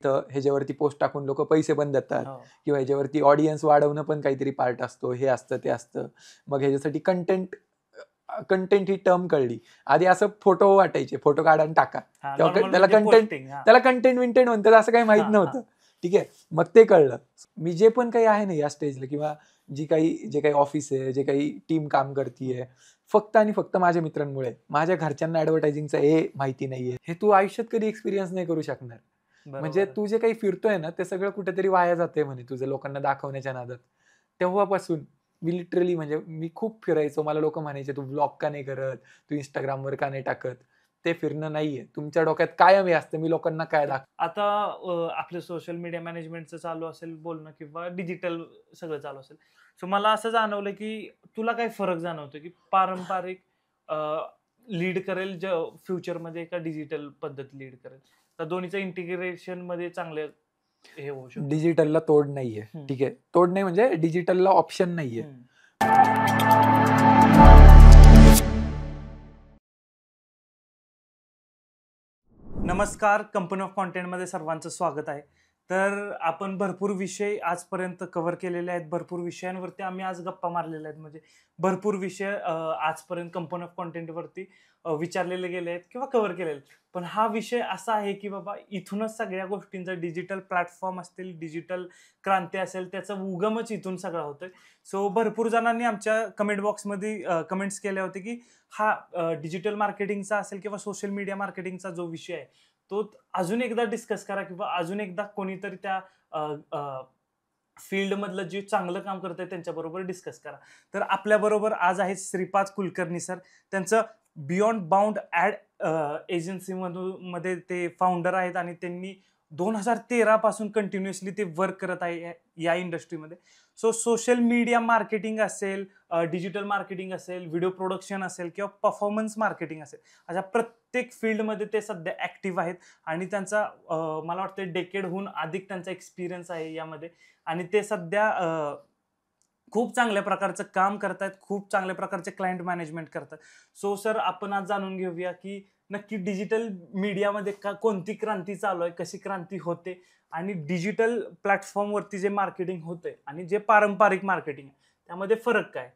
इथं ह्याच्यावरती पोस्ट टाकून लोक पैसे पण देतात हो. किंवा ह्याच्यावरती ऑडियन्स वाढवणं पण काहीतरी पार्ट असतो, हे असतं ते असतं. मग ह्याच्यासाठी कंटेंट ही टर्म कळली. आधी असं फोटो वाटायचे, फोटो काढा आणि टाका, हा, तेव्हा normal त्याला म्हणजे कंटेंट posting, हा. त्याला कंटेंट विंटेंट म्हणतात असं काही माहित हा, नव्हतं. ठीक आहे, मग ते कळलं. मी जे पण काही आहे ना या स्टेजला, किंवा जे काही ऑफिस आहे, जे काही टीम काम करतीये, फक्त आणि फक्त माझ्या मित्रांमुळे. माझ्या घरच्यांना ऍडव्हर्टायझिंगचं हे माहिती नाहीये. हे तू आयुष्यात कधी एक्सपिरियन्स नाही करू शकणार. म्हणजे बरोबर. तू जे काही फिरतोय ना ते सगळं कुठेतरी वाया जाते म्हणे तुझं लोकांना दाखवण्याच्या नादात. तेव्हापासून मी लिटरली, म्हणजे मी खूप फिरायचो. मला लोक म्हणायचे तू ब्लॉग का नाही करत, तू इंस्टाग्रामवर का नाही टाकत. ते फिरणं नाहीये तुमच्या डोक्यात, कायम हे असतं मी लोकांना काय दाखव. आता आपलं सोशल मीडिया मॅनेजमेंटचं चालू असेल बोलणं किंवा डिजिटल सगळं चालू असेल. सो मला असं जाणवलं की तुला काय फरक जाणवतो की पारंपरिक लीड करेल फ्युचरमध्ये का डिजिटल पद्धत लीड करेल? तर दोन्हीचं इंटिग्रेशन मध्ये चांगले हे होऊ शकतं. डिजिटलला तोड नाहीये. ठीक आहे, तोड नाही म्हणजे डिजिटलला ऑप्शन नाहीये. नमस्कार, कंपनी ऑफ कॉन्टेंटमध्ये सर्वांचं स्वागत आहे. तर आपण भरपूर विषय आजपर्यंत कव्हर केलेले आहेत. भरपूर विषयांवरती आम्ही आज गप्पा मारलेल्या आहेत. म्हणजे भरपूर विषय आजपर्यंत कंपनी ऑफ कॉन्टेंटवरती विचारलेले गेले आहेत किंवा कव्हर केलेले. पण हा विषय असा आहे की बाबा इथूनच सगळ्या गोष्टींचा, डिजिटल प्लॅटफॉर्म असतील, डिजिटल क्रांती असेल, त्याचा उगमच इथून सगळा होतोय. सो भरपूर जणांनी आमच्या कमेंट बॉक्समध्ये कमेंट्स केले होते की हा डिजिटल मार्केटिंगचा असेल किंवा सोशल मीडिया मार्केटिंगचा जो विषय आहे तो अजून एकदा डिस्कस करा किंवा अजून एकदा कोणीतरी त्या फील्ड मधलं जे चांगलं काम करत आहे त्यांच्याबरोबर डिस्कस करा. तर आपल्याबरोबर आज आहेत श्रीपाद कुलकर्णी सर. त्यांचं बियॉन्ड बाउंड ऍड एजन्सी मध्ये ते फाउंडर आहेत आणि त्यांनी 2013 पासून कंटिन्युअसली ते वर्क करत आहे या इंडस्ट्रीमध्ये. सो सोशल मीडिया मार्केटिंग असेल, डिजिटल मार्केटिंग असेल, व्हिडिओ प्रोडक्शन असेल किंवा परफॉर्मन्स मार्केटिंग असेल, अशा प्रत्येक फील्डमध्ये ते सध्या ऍक्टिव्ह आहेत आणि त्यांचा मला वाटतं डेकेडहून अधिक त्यांचा एक्सपिरियन्स आहे यामध्ये. आणि ते सध्या खूप चांगल्या प्रकारचं काम करतात, खूप चांगल्या प्रकारचे क्लायंट मॅनेजमेंट करतात. सो सर, आपण आज जाणून घेऊया की नक्की डिजिटल मीडियामध्ये कोणती क्रांती चालू आहे, कशी क्रांती होते आणि डिजिटल प्लॅटफॉर्मवरती जे मार्केटिंग होते आणि जे पारंपरिक मार्केटिंग आहे त्यामध्ये फरक काय.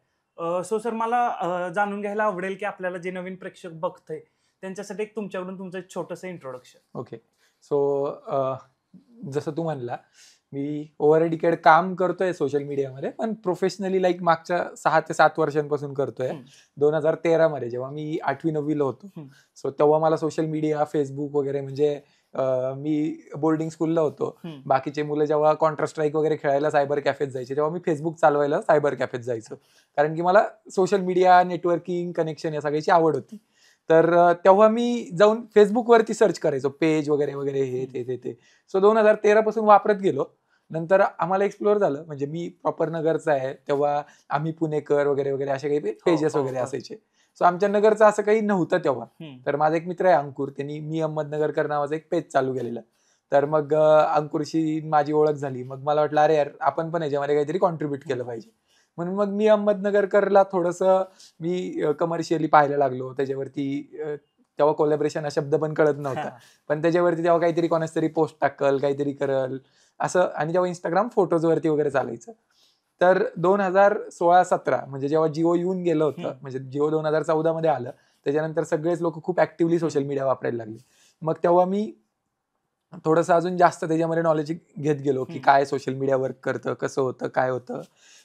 सो सर, मला जाणून घ्यायला आवडेल की आपल्याला जे नवीन प्रेक्षक बघतंय त्यांच्यासाठी तुमच्याकडून तुमचं एक छोटंसं इंट्रोडक्शन. ओके, सो जसं तू म्हणला, मी ओव्हर अ डिकेड काम करतोय सोशल मीडियामध्ये, पण प्रोफेशनली लाईक मागच्या 6 ते 7 वर्षांपासून करतोय. 2013 मध्ये जेव्हा मी 8वी-9वीला होतो, सो तेव्हा मला सोशल मीडिया, फेसबुक वगैरे, म्हणजे मी बोर्डिंग स्कूलला होतो. बाकीचे मुलं जेव्हा कॉन्ट्रा स्ट्राईक वगैरे खेळायला सायबर कॅफेत जायचे, तेव्हा मी फेसबुक चालवायला सायबर कॅफेत जायचो, कारण की मला सोशल मीडिया, नेटवर्किंग, कनेक्शन या सगळ्याची आवड होती. तर तेव्हा मी जाऊन फेसबुकवरती सर्च करायचो, पेज वगैरे वगैरे, हे ते. सो 2013 पासून वापरत गेलो. नंतर आम्हाला एक्सप्लोअर झालं, म्हणजे मी प्रॉपर नगरचा आहे, तेव्हा आम्ही पुणेकर वगैरे वगैरे असे काही पेजेस वगैरे असायचे. सो आमच्या नगरचं असं काही नव्हतं तेव्हा. तर माझा एक मित्र आहे अंकुर, त्यांनी मी अहमदनगरकर नावाचं एक पेज चालू केलेलं. तर मग अंकुरशी माझी ओळख झाली. मग मला वाटलं अरे यार, आपण पण याच्यामध्ये काहीतरी कॉन्ट्रीब्युट केलं पाहिजे. म्हणून मग मी अहमदनगरकरला थोडंसं मी कमर्शियली पाहायला लागलो. त्याच्यावरती तेव्हा कोलॅबरेशन हा शब्द पण कळत नव्हता, पण त्याच्यावरती तेव्हा काहीतरी कोणाच तरी पोस्ट टाकल, काहीतरी करल असं. आणि जेव्हा इंस्टाग्राम फोटोजवरती वगैरे चालायचं, तर 2016-17 म्हणजे जेव्हा जिओ येऊन गेलं होतं, म्हणजे जिओ 2014 मध्ये आलं, त्याच्यानंतर सगळेच लोक खूप ऍक्टिव्हली सोशल मीडिया वापरायला लागले. मग तेव्हा मी थोडंसं अजून जास्त त्याच्यामध्ये नॉलेज घेत गेलो की काय सोशल मीडिया वर्क करतं, कसं होतं, काय होतं.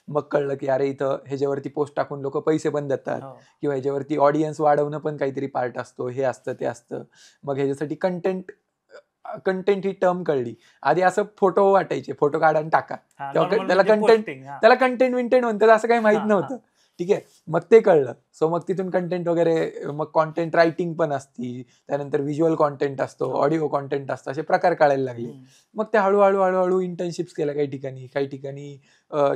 मग कळलं की अरे इथं ह्याच्यावरती पोस्ट टाकून लोक पैसे पण देतात किंवा ह्याच्यावरती ऑडियन्स वाढवणं पण काहीतरी पार्ट असतो, हे असतं ते असतं. मग ह्याच्यासाठी कंटेंट ही टर्म कळली. आधी असं फोटो वाटायचे, फोटो काढा आणि टाका, तेव्हा त्याला कंटेंट विंटेंट म्हणतात असं काही माहित नव्हतं. ठीक आहे, मग ते कळलं. सो मग तिथून कंटेंट वगैरे, मग कॉन्टेंट रायटिंग पण असती, त्यानंतर व्हिज्युअल कॉन्टेंट असतो, ऑडिओ कॉन्टेंट असतं, असे प्रकार कळायला लागले. मग ते हळूहळू इंटर्नशिप्स केल्या काही ठिकाणी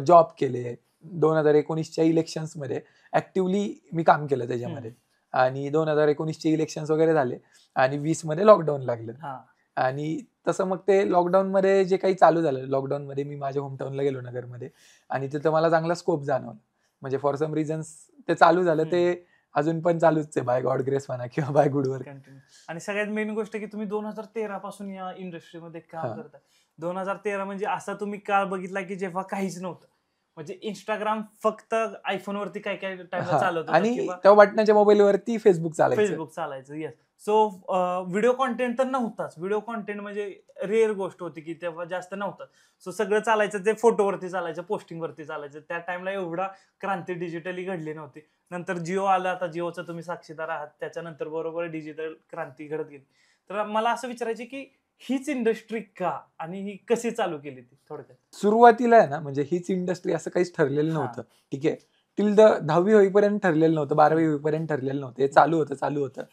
जॉब केले. 2019च्या इलेक्शन्समध्ये ऍक्टिव्हली मी काम केलं त्याच्यामध्ये. आणि 2019चे इलेक्शन्स वगैरे झाले आणि 20 मध्ये लॉकडाऊन लागलं. आणि तसं मग ते लॉकडाऊन मध्ये जे काही चालू झालं, लॉकडाऊन मध्ये मी माझ्या होमटाऊनला गेलो नगरमध्ये, आणि तिथं मला चांगला स्कोप जाणवला. म्हणजे फॉर सम रिझन्स ते चालू झालं. ते अजून पण चालूच आहे, बाय गॉड ग्रेस म्हणा किंवा बाय गुड वर्क. कंटिन्यू. आणि सगळ्यात मेन गोष्ट की तुम्ही 2013 पासून या इंडस्ट्रीमध्ये काम हा. करताय. 2013 म्हणजे असा तुम्ही काळ बघितला की जेव्हा काहीच नव्हतं. म्हणजे इंस्टाग्राम फक्त आयफोन वरती काय काय टाइमला हा, चालत होतं आणि किंवा तेव्हा बटनाच्या मोबाईलवरती फेसबुक चालायचं. फेसबुक चालायचं. येस. सो व्हिडिओ कॉन्टेंट तर नव्हताच. व्हिडिओ कॉन्टेंट म्हणजे रेअर गोष्ट होती की तेव्हा जास्त नव्हतं. सो सगळं चालायचं ते फोटोवरती चालायचं, पोस्टिंगवरती चालायचं. त्या टाइमला एवढा क्रांती डिजिटली घडली नव्हती. नंतर जिओ आलं, आता जिओचं तुम्ही साक्षीदार आहात. त्याच्यानंतर बरोबर डिजिटल क्रांती घडत गेली. तर मला असं विचारायचं की हीच इंडस्ट्री का आणि ही कशी चालू केली ती थोडक्यात? सुरुवातीला आहे ना, म्हणजे हीच इंडस्ट्री असं काहीच ठरलेलं हा. नव्हतं. ठीक आहे. टिल द 10वी होईपर्यंत ठरलेलं नव्हतं, 12वी होईपर्यंत ठरलेलं नव्हतं. हे चालू होतं.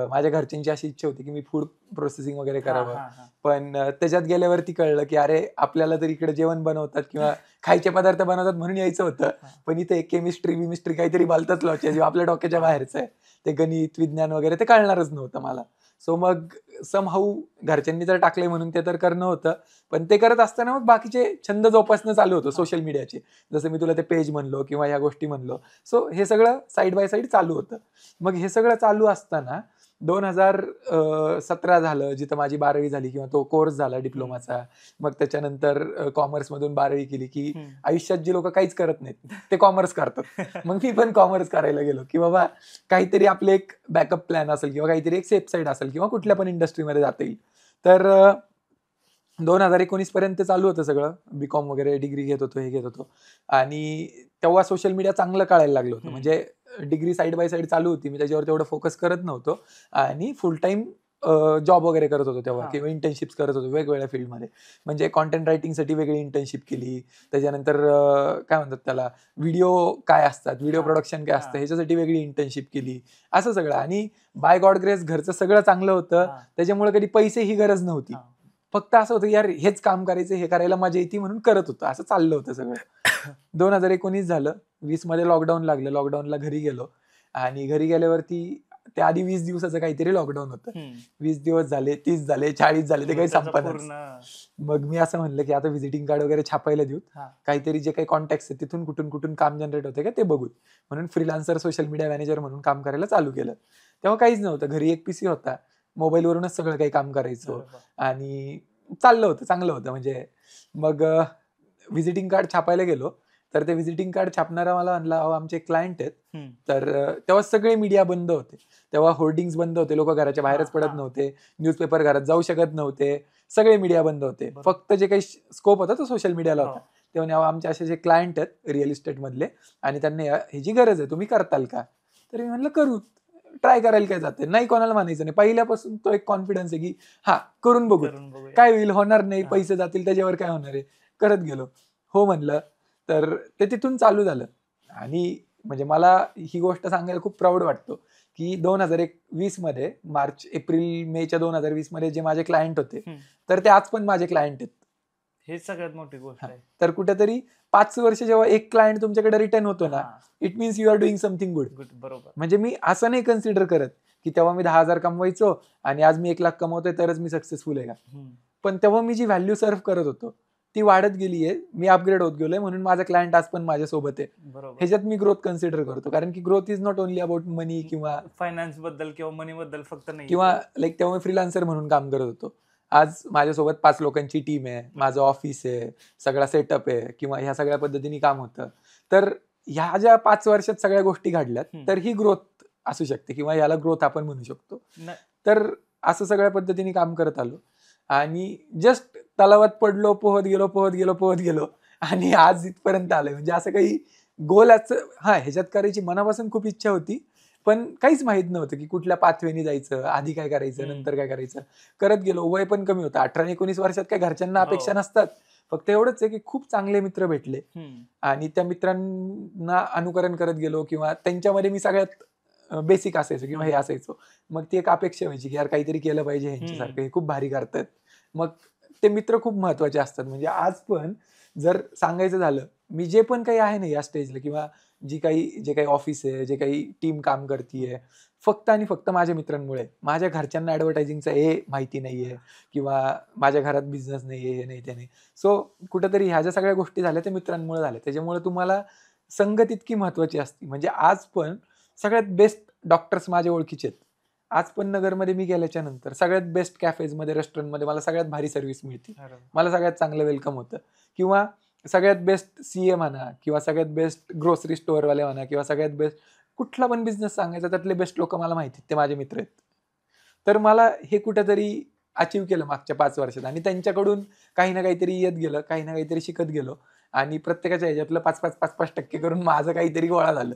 माझ्या घरच्यांची अशी इच्छा होती की मी फूड प्रोसेसिंग वगैरे करावं. पण त्याच्यात गेल्यावरती कळलं की अरे, आपल्याला तर इकडे जेवण बनवतात किंवा खायचे पदार्थ बनवतात म्हणून यायचं होतं. पण इथे केमिस्ट्री बिमिस्ट्री काहीतरी बालताच लॉचे जे आपल्या डोक्याच्या बाहेरचं आहे. ते गणित विज्ञान वगैरे ते कळणारच नव्हतं मला. सो मग समहाऊ घरच्यांनी तर टाकले म्हणून ते तर करणं होतं. पण ते करत असताना मग बाकीचे छंद जोपासणं चालू होतं सोशल मीडियाचे. जसं मी तुला ते पेज म्हणलो किंवा या गोष्टी म्हणलो. सो हे सगळं साईड बाय साईड चालू होतं. मग हे सगळं चालू असताना 2017 झालं, जिथं माझी 12वी झाली किंवा तो कोर्स झाला डिप्लोमाचा. मग त्याच्यानंतर कॉमर्समधून 12वी केली की आयुष्यात जी लोक काहीच करत नाहीत ते कॉमर्स करतात. मग मी पण कॉमर्स करायला गेलो की बाबा काहीतरी आपले एक बॅकअप प्लॅन असेल किंवा काहीतरी एक सेफ साईड असेल किंवा कुठल्या पण इंडस्ट्रीमध्ये जाता येईल. तर 2019 पर्यंत चालू होतं सगळं. बीकॉम वगैरे डिग्री घेत होतो, हे घेत होतो. आणि तेव्हा सोशल मीडिया चांगलं कळायला लागलं होतं. म्हणजे डिग्री साईड बाय साईड चालू होती. मी त्याच्यावर तेवढं फोकस करत नव्हतो आणि फुल टाइम जॉब वगैरे करत होतो तेव्हा किंवा इंटर्नशिप्स करत होतो वेगवेगळ्या फील्डमध्ये. म्हणजे कॉन्टेंट रायटिंगसाठी वेगळी इंटर्नशिप केली. त्याच्यानंतर काय म्हणतात त्याला, व्हिडिओ काय असतात, व्हिडिओ प्रोडक्शन काय असतं ह्याच्यासाठी वेगळी इंटर्नशिप केली. असं सगळं. आणि बाय गॉड ग्रेस घरचं सगळं चांगलं होतं. त्याच्यामुळे कधी पैसेही गरज नव्हती. फक्त असं होतं यार हेच काम करायचं, हे करायला मजा येते म्हणून करत होतं. असं चाललं होतं सगळं. 2019 झालं. 20 मध्ये लॉकडाऊन लागलं. लॉकडाऊनला घरी गेलो आणि घरी गेल्यावरती त्या आधी 20 दिवसाचं काहीतरी लॉकडाऊन होतं. 20 दिवस झाले, 30 झाले, 40 झाले, ते काही संपनाच. मग मी असं म्हणलं की आता व्हिजिटिंग कार्ड वगैरे छापायला देऊ, काहीतरी जे काही कॉन्टॅक्ट आहेत तिथून कुठून कुठून काम जनरेट होते का ते बघू. म्हणून फ्रीलान्सर सोशल मीडिया मॅनेजर म्हणून काम करायला चालू केलं. तेव्हा काहीच नव्हतं. घरी एक पीसी होता. मोबाईलवरूनच सगळं काही काम करायचो आणि चाललं होतं, चांगलं होतं. म्हणजे मग व्हिजिटिंग कार्ड छापायला गेलो तर ते व्हिजिटिंग कार्ड छापणारा मला म्हणला, अहो आमचे क्लायंट आहेत. तर तेव्हा सगळे मीडिया बंद होते. तेव्हा होर्डिंग्स बंद होते. लोक घराच्या बाहेरच पडत नव्हते. न्यूजपेपर घरात जाऊ शकत नव्हते. सगळे मीडिया बंद होते. फक्त जे काही स्कोप होता तो सोशल मीडियाला होता. तेव्हा आमचे असे जे क्लायंट आहेत रिअल इस्टेट मधले आणि त्यांना ह्याची गरज आहे, तुम्ही करताल का? तर मी म्हणलं करू, ट्राय करायला काय जाते, नाही कोणाला म्हणायचं नाही. पहिल्यापासून तो एक कॉन्फिडन्स आहे की हा करून बघू, काय होईल, होणार नाही, पैसे जातील त्याच्यावर काय होणार आहे. करत गेलो. हो म्हणलं. तर ते तिथून चालू झालं. आणि म्हणजे मला ही गोष्ट सांगायला खूप प्राऊड वाटतो की 2020 मध्ये मार्च एप्रिल मेच्या 2020 मध्ये जे माझे क्लायंट होते तर ते आज पण माझे क्लायंट आहेत. हे सगळ्यात मोठी गोष्ट आहे. तर कुठेतरी 5 वर्ष जेव्हा एक क्लायंट तुमच्याकडे रिटर्न होतो ना, it means you are doing something good. बरोबर. म्हणजे मी असं नाही कन्सिडर करत की तेव्हा मी 10,000 कमवायचो आणि आज मी 1 लाख कमवतोय तरच मी सक्सेसफुल आहे का. पण तेव्हा मी जी व्हॅल्यू सर्व्ह करत होतो ती वाढत गेलीये, मी अपग्रेड होत गेलोय, म्हणून माझा क्लायंट आज पण माझ्यासोबत आहे. ह्याच्यात मी ग्रोथ कन्सिडर करतो. कारण की growth is not only about money किंवा फायनान्स बद्दल किंवा मनी बद्दल फक्त नाही, किंवा लाईक तेव्हा फ्रीलान्सर म्हणून काम करत होतो. आज माझ्यासोबत 5 लोकांची टीम आहे, माझं ऑफिस आहे, सगळा सेटअप आहे किंवा ह्या सगळ्या पद्धतीने काम होतं. तर ह्या ज्या 5 वर्षात सगळ्या गोष्टी घडल्यात तर ही ग्रोथ असू शकते किंवा याला ग्रोथ आपण म्हणू शकतो. तर असं सगळ्या पद्धतीने काम करत आलो आणि जस्ट तलावात पडलो, पोहत गेलो आणि आज इथपर्यंत आलोय. म्हणजे असं काही गोल ह्याच्यात करायची मनापासून खूप इच्छा होती, पण काहीच माहित नव्हतं की कुठल्या पाथवेनी जायचं, आधी काय करायचं, नंतर काय करायचं. करत गेलो. वय पण कमी होतं. 18-19 वर्षात काय घरच्यांना अपेक्षा नसतात. फक्त एवढंच आहे की खूप चांगले मित्र भेटले आणि त्या मित्रांना अनुकरण करत गेलो किंवा त्यांच्यामध्ये मी सगळ्यात बेसिक असायचो किंवा हे असायचो. मग ती एक अपेक्षा व्हायची की यार काहीतरी केलं पाहिजे ह्यांच्यासारखं, हे खूप भारी करतात. मग ते मित्र खूप महत्वाचे असतात. म्हणजे आज पण जर सांगायचं झालं, मी जे पण काही आहे ना या स्टेजला किंवा जे काही ऑफिस आहे, जे काही टीम काम करतीये, फक्त आणि फक्त माझ्या मित्रांमुळे. माझ्या घरच्यांना ऍडव्हर्टायझिंगचं हे माहिती नाहीये किंवा माझ्या घरात बिझनेस नाहीये, हे नाही ते नाही. सो कुठेतरी ह्या ज्या सगळ्या गोष्टी झाल्या त्या मित्रांमुळे झाल्या. त्याच्यामुळे तुम्हाला संगत इतकी महत्वाची असते. म्हणजे आज पण सगळ्यात बेस्ट डॉक्टर्स माझ्या ओळखीचे आहेत. आज पण नगरमध्ये मी गेल्याच्या नंतर सगळ्यात बेस्ट कॅफेजमध्ये, रेस्टॉरंटमध्ये मला सगळ्यात भारी सर्व्हिस मिळते, मला सगळ्यात चांगलं वेलकम होतं. किंवा सगळ्यात बेस्ट सीए म्हणा, किंवा सगळ्यात बेस्ट ग्रोसरी स्टोअरवाले म्हणा, किंवा सगळ्यात बेस्ट कुठला पण बिझनेस सांगायचा, त्यातले बेस्ट लोक मला माहिती आहेत, ते माझे मित्र आहेत. तर मला हे कुठेतरी अचीव्ह केलं मागच्या 5 वर्षात, आणि त्यांच्याकडून काही ना काहीतरी येत गेलं, काही ना काहीतरी शिकत गेलो, आणि प्रत्येकाच्या ह्याच्यातलं 5-5% करून माझं काहीतरी गोळा झालं,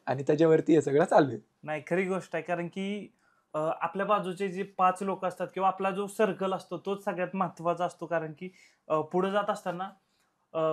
आणि त्याच्यावरती हे सगळं चालू आहे. नाही, खरी गोष्ट आहे. कारण की आपल्या बाजूचे जे 5 लोक असतात किंवा आपला जो सर्कल असतो तोच सगळ्यात महत्त्वाचा असतो. कारण की पुढे जात असताना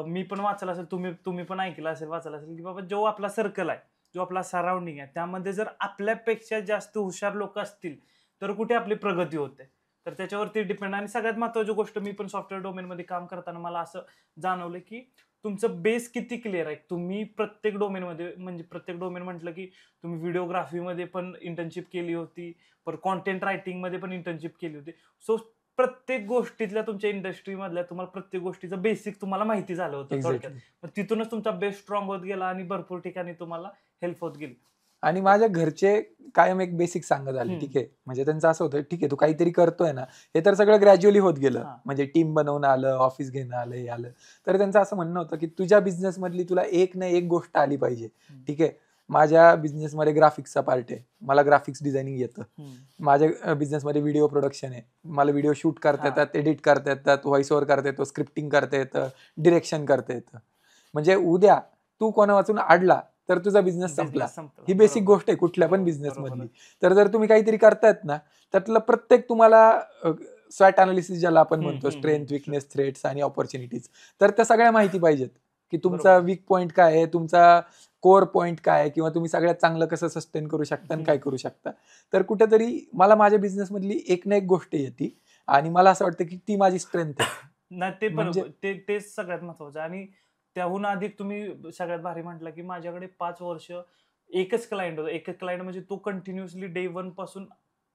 मी पण वाचलं असेल, तुम्ही पण ऐकलं असेल, वाचलं असेल, की बाबा जो आपला सर्कल आहे, जो आपला सराउंडिंग आहे, त्यामध्ये जर आपल्यापेक्षा जास्त हुशार लोक असतील तर कुठे आपली प्रगती होते. तर त्याच्यावरती डिपेंड. आणि सगळ्यात महत्त्वाची गोष्ट, मी पण सॉफ्टवेअर डोमेनमध्ये काम करताना मला असं जाणवलं की तुमचं बेस किती क्लिअर आहे. तुम्ही प्रत्येक डोमेनमध्ये, म्हणजे प्रत्येक डोमेन म्हटलं की तुम्ही व्हिडिओग्राफीमध्ये पण इंटर्नशिप केली होती, पर कॉन्टेंट रायटिंगमध्ये पण इंटर्नशिप केली होती. सो प्रत्येक गोष्टीतल्या, तुमच्या इंडस्ट्रीमधल्या तुम्हाला प्रत्येक गोष्टीचं बेसिक तुम्हाला माहिती झालं होतं थोडक्यात. एक्झॅक्टली. मग तिथूनच तुमचा बेस स्ट्रॉंग होत गेला आणि भरपूर ठिकाणी तुम्हाला हेल्प होत गेली. आणि माझ्या घरचे कायम एक बेसिक सांगत आले, हम्म. ठीक आहे, म्हणजे त्यांचं असं होतं, ठीक आहे तू काहीतरी करतोय ना, हे तर सगळं ग्रॅज्युअली होत गेलं, हा. म्हणजे टीम बनवून आलं, ऑफिस घेणं आलं, हे आलं. तर त्यांचं असं म्हणणं होतं की तुझ्या बिझनेस मधली तुला एक ना एक गोष्ट आली पाहिजे. ठीक आहे, माझ्या बिझनेसमध्ये ग्राफिक्सचा पार्ट आहे, मला ग्राफिक्स डिझायनिंग येतं. माझ्या बिझनेसमध्ये व्हिडिओ प्रोडक्शन आहे, मला व्हिडिओ शूट करता हा. येतात, एडिट करता येतात, व्हॉइस ओव्हर करता येतो, स्क्रिप्टिंग करता येतं, डिरेक्शन करता येतं. म्हणजे उद्या तू कोणा वाचून आडला तर तुझा बिझनेस संपला. ही बेसिक गोष्ट आहे कुठल्या पण बिझनेस मधली. तर जर तुम्ही काहीतरी करतायत ना, त्यातलं प्रत्येक तुम्हाला स्वॅट अनालिसिस ज्याला आपण म्हणतो, स्ट्रेंथ, विकनेस, थ्रेट्स आणि ऑपॉर्च्युनिटीज, तर त्या सगळ्या माहिती पाहिजेत की तुमचा वीक पॉईंट काय आहे, तुमचा कोर पॉईंट काय आहे, किंवा तुम्ही सगळ्यात चांगलं कसं सस्टेन करू शकता आणि काय करू शकता. तर कुठेतरी मला माझ्या बिझनेस मधली एक ना एक गोष्ट येते, आणि मला असं वाटतं की ती माझी स्ट्रेंथ आहे. नाही, ते म्हणजे बरोबर, तेच सगळ्यात महत्वाचं. आणि त्याहून अधिक तुम्ही सगळ्यात भारी म्हटलं की माझ्याकडे 5 वर्ष एकच क्लायंट होता. एकच क्लायंट म्हणजे तो कंटिन्युअसली डे 1 पासून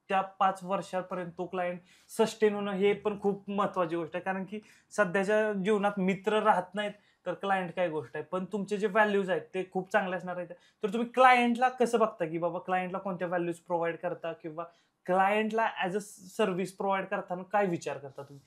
त्या 5 वर्षापर्यंत तो क्लायंट सस्टेन होणं, हे पण खूप महत्वाची गोष्ट आहे. कारण की सध्याच्या जीवनात मित्र राहत नाहीत, तर क्लायंट काय गोष्ट आहे. पण तुमचे जे व्हॅल्यूज आहेत ते खूप चांगले असणार आहेत. तर तुम्ही क्लायंटला कसं बघता, की बाबा क्लायंटला कोणत्या व्हॅल्यूज प्रोव्हाइड करता, किंवा क्लायंटला ॲज अ सर्व्हिस प्रोव्हाइड करताना काय विचार करता तुम्ही?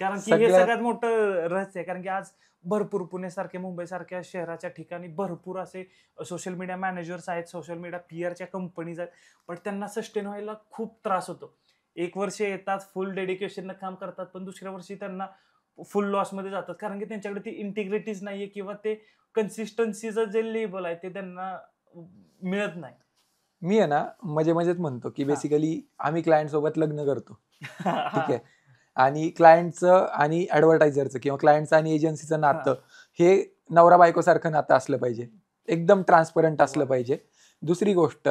कारण की हे सगळ्यात मोठं रहस्य आहे. कारण की आज भरपूर पुण्यासारखे, मुंबईसारख्या शहराच्या ठिकाणी भरपूर असे सोशल मीडिया मॅनेजर्स आहेत, सोशल मीडिया पीआरच्या कंपनीज आहेत, पण त्यांना सस्टेन व्हायला खूप त्रास होतो. 1 वर्ष येतात, फुल डेडिकेशननं काम करतात, पण दुसऱ्या वर्षी त्यांना फुल लॉसमध्ये जातात. कारण की त्यांच्याकडे ती इंटिग्रिटीज नाहीये, किंवा ते कन्सिस्टन्सीचं जे लेबल आहे ते त्यांना मिळत नाही. मी आहे ना, मजेत म्हणतो की बेसिकली आम्ही क्लायंट सोबत लग्न करतो. ठीक आहे, आणि क्लायंटचं आणि ॲडव्हर्टायझरचं किंवा क्लायंटचं आणि एजन्सीचं नातं हे नवरा बायकोसारखं नातं असलं पाहिजे, एकदम ट्रान्सपरंट असलं पाहिजे. दुसरी गोष्ट,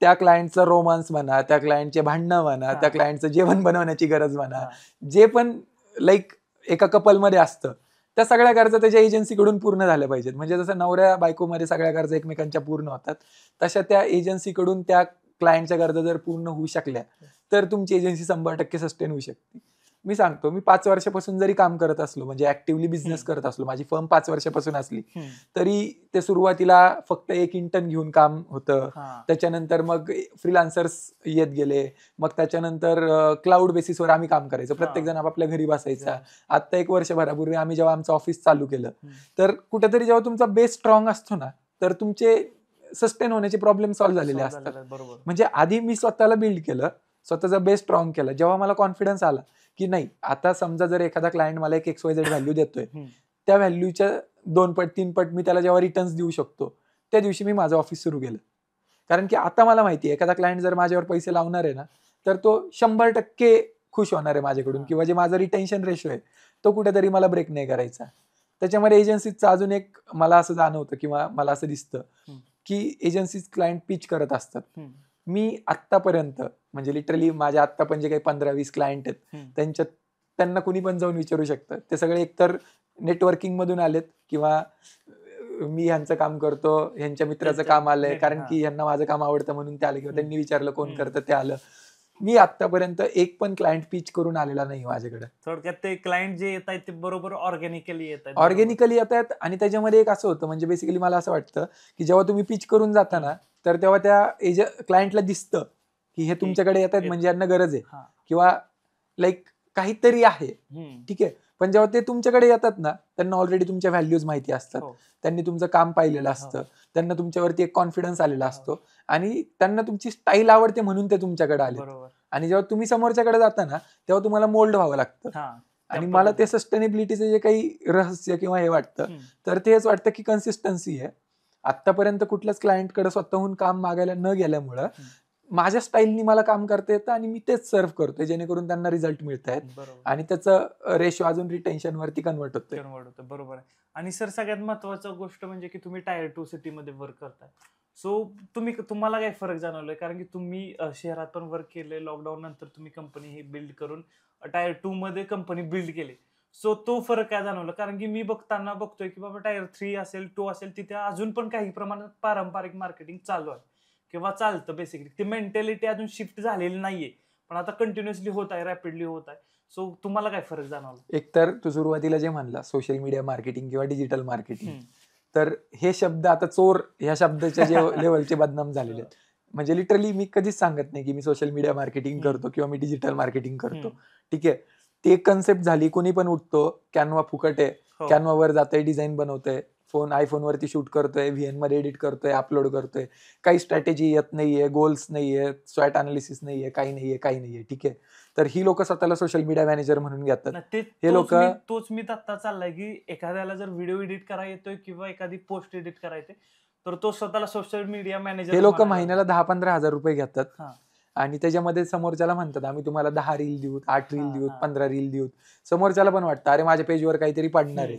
त्या क्लायंटचं रोमान्स म्हणा, त्या क्लायंटचे भांडणं म्हणा, त्या क्लायंटचं जेवण बनवण्याची गरज म्हणा, जे पण लाईक एका कपलमध्ये असतं, त्या सगळ्या गरजा त्याच्या एजन्सीकडून पूर्ण झाल्या पाहिजेत. म्हणजे जसं नवऱ्या बायकोमध्ये सगळ्या गरजा एकमेकांच्या पूर्ण होतात, तशा त्या एजन्सीकडून त्या क्लायंटच्या गरजा जर पूर्ण होऊ शकल्या, तर तुमची एजन्सी 100% सस्टेन होऊ शकते. मी सांगतो, मी 5 वर्षापासून जरी काम करत असलो, म्हणजे ऍक्टिव्हली बिझनेस करत असलो, माझी फर्म 5 वर्षापासून असली, तरी ते सुरुवातीला फक्त एक इंटर्न घेऊन काम होतं. त्याच्यानंतर मग फ्रीलान्सर्स येत गेले, मग त्याच्यानंतर क्लाउड बेसिसवर आम्ही काम करायचो, प्रत्येक जण आपापल्या घरी बसायचा. आता 1 वर्षभरापूर्वी आम्ही जेव्हा आमचं ऑफिस चालू केलं, तर कुठेतरी जेव्हा तुमचा बेस स्ट्रॉंग असतो ना, तर तुमचे सस्टेन होण्याचे प्रॉब्लेम सॉल्व्ह झालेले असतात. म्हणजे आधी मी स्वतःला बिल्ड केलं, स्वतःचा बेस स्ट्रॉंग केला. जेव्हा मला कॉन्फिडन्स आला की नाही, आता समजा जर एखादा क्लायंट मला एक XYZ व्हॅल्यू देतोय, त्या व्हॅल्यूच्या 2 पट 3 पट मी त्याला जेव्हा रिटर्न्स देऊ शकतो, त्या दिवशी मी माझं ऑफिस सुरू केलं. कारण की आता मला माहिती आहे, एखादा क्लायंट जर माझ्यावर पैसे लावणार आहे ना, तर तो 100% खुश होणार आहे माझ्याकडून, किंवा जे माझं रिटेन्शन रेशो आहे तो कुठेतरी मला ब्रेक नाही करायचा. त्याच्यामध्ये एजन्सीचं अजून एक मला असं जाणवतं, किंवा मला असं दिसतं की एजन्सीज क्लायंट पिच करत असतात. मी आत्तापर्यंत, म्हणजे लिटरली माझ्या आत्ता पण जे काही 15-20 क्लायंट आहेत, त्यांना कुणी पण जाऊन विचारू शकतं. ते सगळे एकतर नेटवर्किंग मधून आलेत, किंवा मी ह्यांचं काम करतो, ह्यांच्या मित्राचं काम आलंय, कारण की ह्यांना माझं काम आवडतं म्हणून ते आले, किंवा त्यांनी विचारलं कोण करतं ते आलं. मी आतापर्यंत एक पण क्लायंट पिच करून आलेला नाही माझ्याकडे. थोडक्यात ते क्लायंट जे येत आहेत ते बरोबर ऑर्गॅनिकली येतात. ऑर्गॅनिकली येतात, आणि त्याच्यामध्ये एक असं होतं, म्हणजे बेसिकली मला असं वाटतं की जेव्हा तुम्ही पिच करून जाता ना, तर तेव्हा त्या क्लायंटला दिसतं की हे तुमच्याकडे येतात म्हणजे यांना गरज आहे हा. किंवा लाईक काहीतरी आहे, ठीक आहे. पण जेव्हा ते तुमच्याकडे येतात ना, त्यांना ऑलरेडी तुमच्या व्हॅल्यूज माहिती असतात, हो. त्यांनी तुमचं काम पाहिलेलं असतं, त्यांना तुमच्यावरती एक कॉन्फिडन्स आलेला असतो आणि त्यांना तुमची स्टाईल आवडते म्हणून ते तुमच्याकडे आले. बरोबर. आणि जेव्हा तुम्ही समोरच्याकडे जाता ना, तेव्हा तुम्हाला मोल्ड व्हावं लागतं. हा. आणि मला ते सस्टेनेबिलिटीचं जे काही रहस्य किंवा हे वाटतं, तर तेच वाटतं की कन्सिस्टन्सी आहे. आतापर्यंत कुठल्याच क्लायंटकडे स्वतःहून काम मागायला न गेल्यामुळं माझ्या स्टाईलनी मला काम करता येतं आणि मी तेच सर्व्ह करतोय, जेणेकरून त्यांना रिझल्ट मिळत आहेत बरोबर. आणि त्याचं रेशो अजून रिटेन्शन वरती कन्वर्ट होतोय. बरोबर आहे. आणि सर सगळ्यात महत्वाचं गोष्ट म्हणजे की तुम्ही टायर 2 सिटीमध्ये वर्क करताय. सो तुम्हाला काय फरक जाणवलाय? कारण की तुम्ही शहरात पण वर्क केलंय, लॉकडाऊन नंतर तुम्ही कंपनी ही बिल्ड करून टायर 2 मध्ये कंपनी बिल्ड केली. सो तो फरक काय जाणवला? कारण की मी बघतोय की बाबा टायर 3 असेल, 2 असेल, तिथे अजून पण काही प्रमाणात पारंपरिक मार्केटिंग चालू आहे किंवा चालतं बेसिकली. ती मेंटॅलिटी अजून शिफ्ट झालेली नाहीये, पण आता कंटिन्युअसली होत आहे, रॅपिडली होत आहे. सो तुम्हाला काय फरक जाणवला? एक तर तू सुरुवातीला जे म्हणला सोशल मीडिया मार्केटिंग किंवा डिजिटल मार्केटिंग, तर हे शब्द आता चोर ह्या शब्दाच्या जे लेवलचे बदनाम झालेले आहेत. म्हणजे लिटरली मी कधीच सांगत नाही की मी सोशल मीडिया मार्केटिंग करतो किंवा मी डिजिटल मार्केटिंग करतो, ठीक आहे. ते कन्सेप्ट झाली, कोणी पण उठतो, कॅनवा फुकट आहे, कॅनवावर जातंय, डिझाईन बनवतंय, आयफोन वरती शूट करतोय, व्हीएन मध्ये एडिट करतोय, अपलोड करतोय, काही स्ट्रॅटेजी येत नाहीये, गोल्स नाहीये, स्वॅट अनालिसिस नाहीये, काही नाहीये, ठीक आहे. तर ही लोक स्वतःला सोशल मीडिया मॅनेजर म्हणून घेतात. हे लोक तोच मी आता चाललाय की एखाद्याला जर व्हिडिओ एडिट करायला येतोय किंवा एखादी पोस्ट एडिट करायचे, तर तो स्वतःला सोशल मीडिया मॅनेजर. हे लोक महिन्याला 10-15 हजार रुपये घेतात हा. आणि त्याच्यामध्ये समोरच्याला म्हणतात आम्ही तुम्हाला 10 रील देऊ, 8 रील देऊ, 15 रील देऊ. समोरच्याला पण वाटतं अरे माझ्या पेजवर काहीतरी पडणार आहे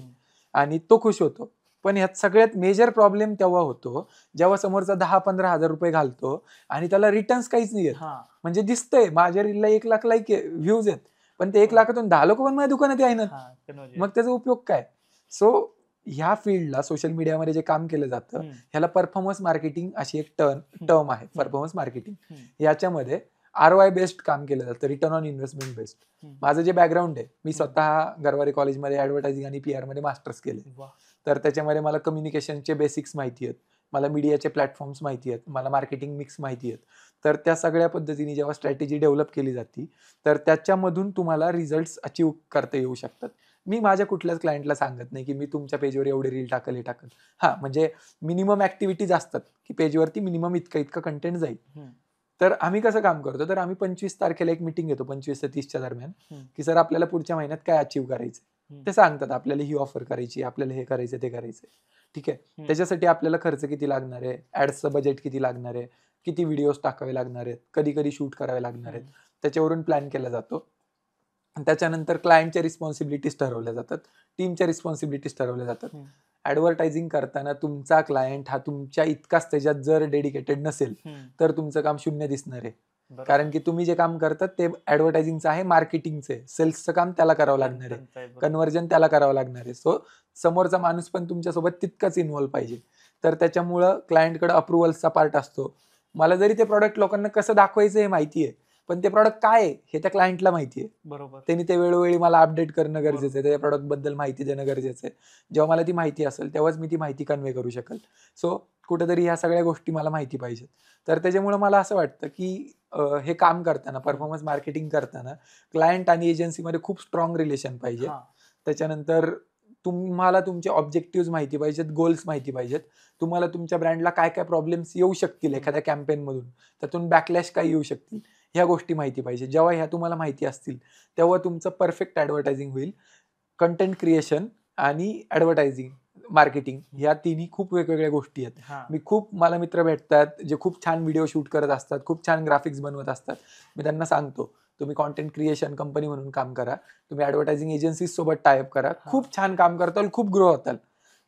आणि तो खुश होतो. पण ह्यात सगळ्यात मेजर प्रॉब्लेम तेव्हा होतो जेव्हा समोरचा 10-15 हजार रुपये घालतो आणि त्याला रिटर्न्स काहीच नाही येत. म्हणजे दिसतंय माझ्या रीलला 1 लाख लाईक व्ह्यूज आहेत, पण ते 1 लाखातून 10 लोक पण माझ्या दुकानात आहे ना, मग त्याचा उपयोग काय? सो ह्या फील्डला सोशल मीडियामध्ये जे काम केलं जातं ह्याला परफॉर्मन्स मार्केटिंग अशी एक टर्म आहे. परफॉर्मन्स मार्केटिंग याच्यामध्ये ROI बेस्ड काम केलं जातं, रिटर्न ऑन इन्व्हेस्टमेंट बेस्ड. माझं जे बॅकग्राऊंड आहे, मी स्वतः गरवारे कॉलेजमध्ये ऍडव्हर्टायझिंग आणि PR मध्ये मास्टर्स केले. तर त्याच्यामध्ये मला कम्युनिकेशनचे बेसिक्स माहिती आहेत, मला मीडियाचे प्लॅटफॉर्म्स माहिती आहेत, मला मार्केटिंग मिक्स माहिती आहेत. तर त्या सगळ्या पद्धतीने जेव्हा स्ट्रॅटेजी डेव्हलप केली जाते तर त्याच्यामधून तुम्हाला रिझल्ट अचीव्ह करता येऊ शकतात. मी माझ्या कुठल्याच क्लायंटला सांगत नाही की मी तुमच्या पेजवर एवढे रील टाकल हे टाकल. हा, म्हणजे मिनिमम ऍक्टिव्हिटीज असतात की पेजवरती मिनिमम इतकं कंटेंट जाईल. तर आम्ही कसं काम करतो, तर आम्ही 25 तारखेला एक मिटिंग घेतो 25 ते 30च्या दरम्यान, की सर आपल्याला पुढच्या महिन्यात काय अचीव्ह करायचं. ते सांगतात आपल्याला ही ऑफर करायची, आपल्याला हे करायचं ते करायचं, ठीक आहे. त्याच्यासाठी आपल्याला खर्च किती लागणार आहे, ऍड्सचं बजेट किती लागणार आहे, किती व्हिडिओज टाकावे लागणार आहेत, कधी कधी शूट करावे लागणार आहेत, त्याच्यावरून प्लॅन केला जातो. त्याच्यानंतर क्लायंटच्या रिस्पॉन्सिबिलिटीज ठरवल्या जातात, टीमच्या रिस्पॉन्सिबिलिटीज ठरवल्या जातात. ऍडव्हर्टायझिंग करताना तुमचा क्लायंट हा तुमच्या इतकाच त्याच्यात जर डेडिकेटेड नसेल तर तुमचं काम शून्य दिसणार आहे. कारण की तुम्ही जे काम करतात ते ऍडव्हर्टायझिंगचं आहे, मार्केटिंगचं आहे, सेल्सचं काम त्याला करावं लागणार आहे, कन्व्हर्जन त्याला करावं लागणार आहे. सो समोरचा माणूस पण तुमच्यासोबत तितकाच इन्व्हॉल्व पाहिजे. तर त्याच्यामुळं क्लायंटकडे अप्रुव्हल्सचा पार्ट असतो. मला जरी ते प्रॉडक्ट लोकांना कसं दाखवायचं हे माहिती आहे, पण ते प्रॉडक्ट काय आहे हे त्या क्लायंटला माहिती आहे. बरोबर. त्यांनी ते वेळोवेळी मला अपडेट करणं गरजेचं आहे, त्या प्रॉडक्ट बद्दल माहिती देणं गरजेचं आहे. जेव्हा मला ती माहिती असेल तेव्हाच मी ती माहिती कन्वे करू शकेल. सो कुठेतरी ह्या सगळ्या गोष्टी मला माहिती पाहिजेत. तर त्याच्यामुळे मला असं वाटतं की हे काम करताना, परफॉर्मन्स मार्केटिंग करताना क्लायंट आणि एजन्सीमध्ये खूप स्ट्रॉंग रिलेशन पाहिजे. त्याच्यानंतर तुम्हाला तुमचे ऑब्जेक्टिव्ह माहिती पाहिजेत, गोल्स माहिती पाहिजेत, तुम्हाला तुमच्या ब्रँडला काय काय प्रॉब्लेम्स येऊ शकतील एखाद्या कॅम्पेन मधून, त्यातून बॅकलॅश काय येऊ शकतील ह्या गोष्टी माहिती पाहिजे. जेव्हा ह्या तुम्हाला माहिती असतील तेव्हा तुमचं परफेक्ट ऍडव्हर्टायझिंग होईल. कंटेंट क्रिएशन आणि ऍडव्हर्टायझिंग मार्केटिंग ह्या तिन्ही खूप वेगवेगळ्या गोष्टी आहेत. मला मित्र भेटतात जे खूप छान व्हिडिओ शूट करत असतात, खूप छान ग्राफिक्स बनवत असतात. मी त्यांना सांगतो तुम्ही कॉन्टेंट क्रिएशन कंपनी म्हणून काम करा, तुम्ही ऍडव्हर्टायझिंग एजन्सीज सोबत टायअप करा, खूप छान काम करताल, खूप ग्रो होताल.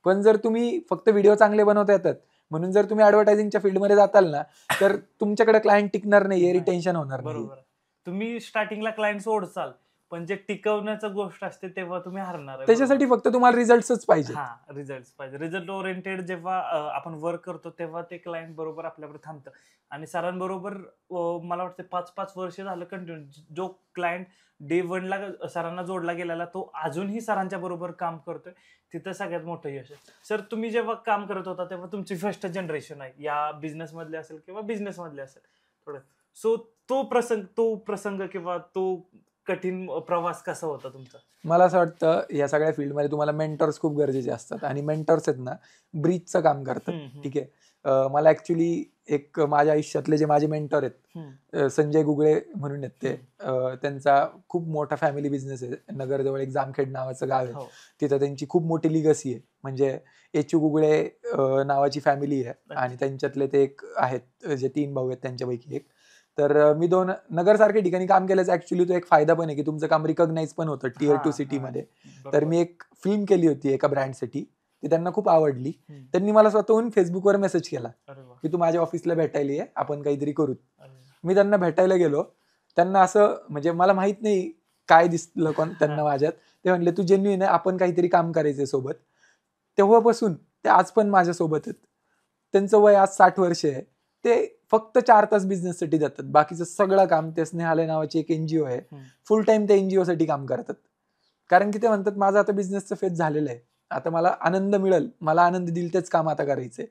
पण जर तुम्ही फक्त व्हिडिओ चांगले बनवता येतात म्हणून जर तुम्ही ऍडव्हर्टायझिंगच्या फील्डमध्ये जाताल ना तर तुमच्याकडे क्लायंट टिकणार नाही, रिटेन्शन होणार नाही. तुम्ही स्टार्टिंगला क्लायंट ओढचाल, पण जे टिकवण्याचं गोष्ट असते तेव्हा तुम्ही हारणार आहे. त्याच्यासाठी फक्त तुम्हाला रिझल्टच पाहिजे. हा, रिझल्ट पाहिजे. रिझल्ट ओरिएंटेड जेव्हा आपण वर्क करतो तेव्हा ते क्लायंट बरोबर आपल्याबरोबर थांबतं. आणि सरांबरोबर मला वाटतं 5-5 वर्ष झालं कंटिन्यू जो क्लायंट डे 1 ला सरांना जोडला गेलेला तो अजूनही सरांच्या बरोबर काम करतोय. तिथं सगळ्यात मोठं यश आहे. सर तुम्ही जेव्हा काम करत होता तेव्हा तुमची फर्स्ट जनरेशन आहे या बिझनेस मधले असेल किंवा बिझनेस मधले असेल थोडं. सो तो प्रसंग किंवा तो कठीण प्रवास कसा होता तुमचा? मला असं वाटतं या सगळ्या फील्डमध्ये तुम्हाला मेंटर्स खूप गरजेचे असतात आणि मेंटर्स आहेत ना ब्रिजचं काम करतात. ठीक आहे. मला ऍक्च्युली एक माझ्या आयुष्यातले जे माझे मेंटर आहेत संजय गुगळे म्हणून आहेत ते. त्यांचा खूप मोठा फॅमिली बिझनेस आहे. नगरजवळ एक जामखेड नावाचं गाव आहे. तिथं त्यांची खूप मोठी लिगसी आहे. म्हणजे एच गुगळे नावाची फॅमिली आहे आणि त्यांच्यातले ते एक आहेत जे 3 भाऊ आहेत त्यांच्यापैकी एक. तर मी 2 नगरसारख्या ठिकाणी काम केल्याचा ऍक्च्युली तो एक फायदा पण आहे की तुमचं काम रिकॉग्नाइज पण होतं Tier 2 सिटीमध्ये. तर मी एक फिल्म केली होती एका ब्रँडसाठी. ती त्यांना खूप आवडली. त्यांनी मला स्वतःहून फेसबुकवर मेसेज केला की तू माझ्या ऑफिसला भेटायला ये, आपण काहीतरी करू. मी त्यांना भेटायला गेलो. त्यांना असं म्हणजे मला माहित नाही काय दिसलं त्यांना माझ्यात. ते म्हणले तू जेन्युइन आहे, आपण काहीतरी काम करायचंय सोबत. तेव्हापासून ते आज पण माझ्यासोबत आहेत. त्यांचं वय आज 60 वर्ष आहे. ते फक्त 4 तास बिझनेससाठी जातात. बाकीचं सगळं काम ते स्नेहालय नावाची एक एनजीओ आहे. फुल टाइम ते एनजीओ साठी काम करतात. कारण की ते म्हणतात माझं आता बिझनेसचं फेज झालेलं आहे. आता मला आनंद मिळेल, मला आनंद देईल तेच काम आता करायचंय.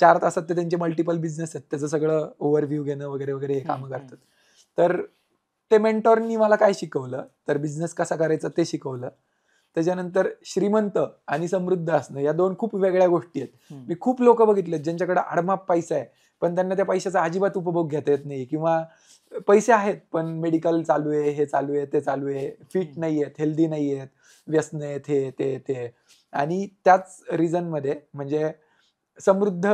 4 तासात ते त्यांचे मल्टिपल बिझनेस आहेत. त्याचं सगळं ओव्हरव्ह्यू घेणं वगैरे वगैरे हे कामं करतात. तर ते मेंटॉरनी मला काय शिकवलं तर बिझनेस कसा करायचा ते शिकवलं. त्याच्यानंतर श्रीमंत आणि समृद्ध असणं या 2 खूप वेगळ्या गोष्टी आहेत. मी खूप लोक बघितलेत ज्यांच्याकडे आडमाप पैसा आहे पण त्यांना त्या पैशाचा अजिबात उपभोग घेता येत नाही किंवा पैसे आहेत पण मेडिकल चालू आहे, हे चालू आहे, ते चालू आहे, फिट नाही आहेत, हेल्दी नाही आहेत, व्यसन आहेत, हे ते. आणि त्याच रिझन मध्ये म्हणजे समृद्ध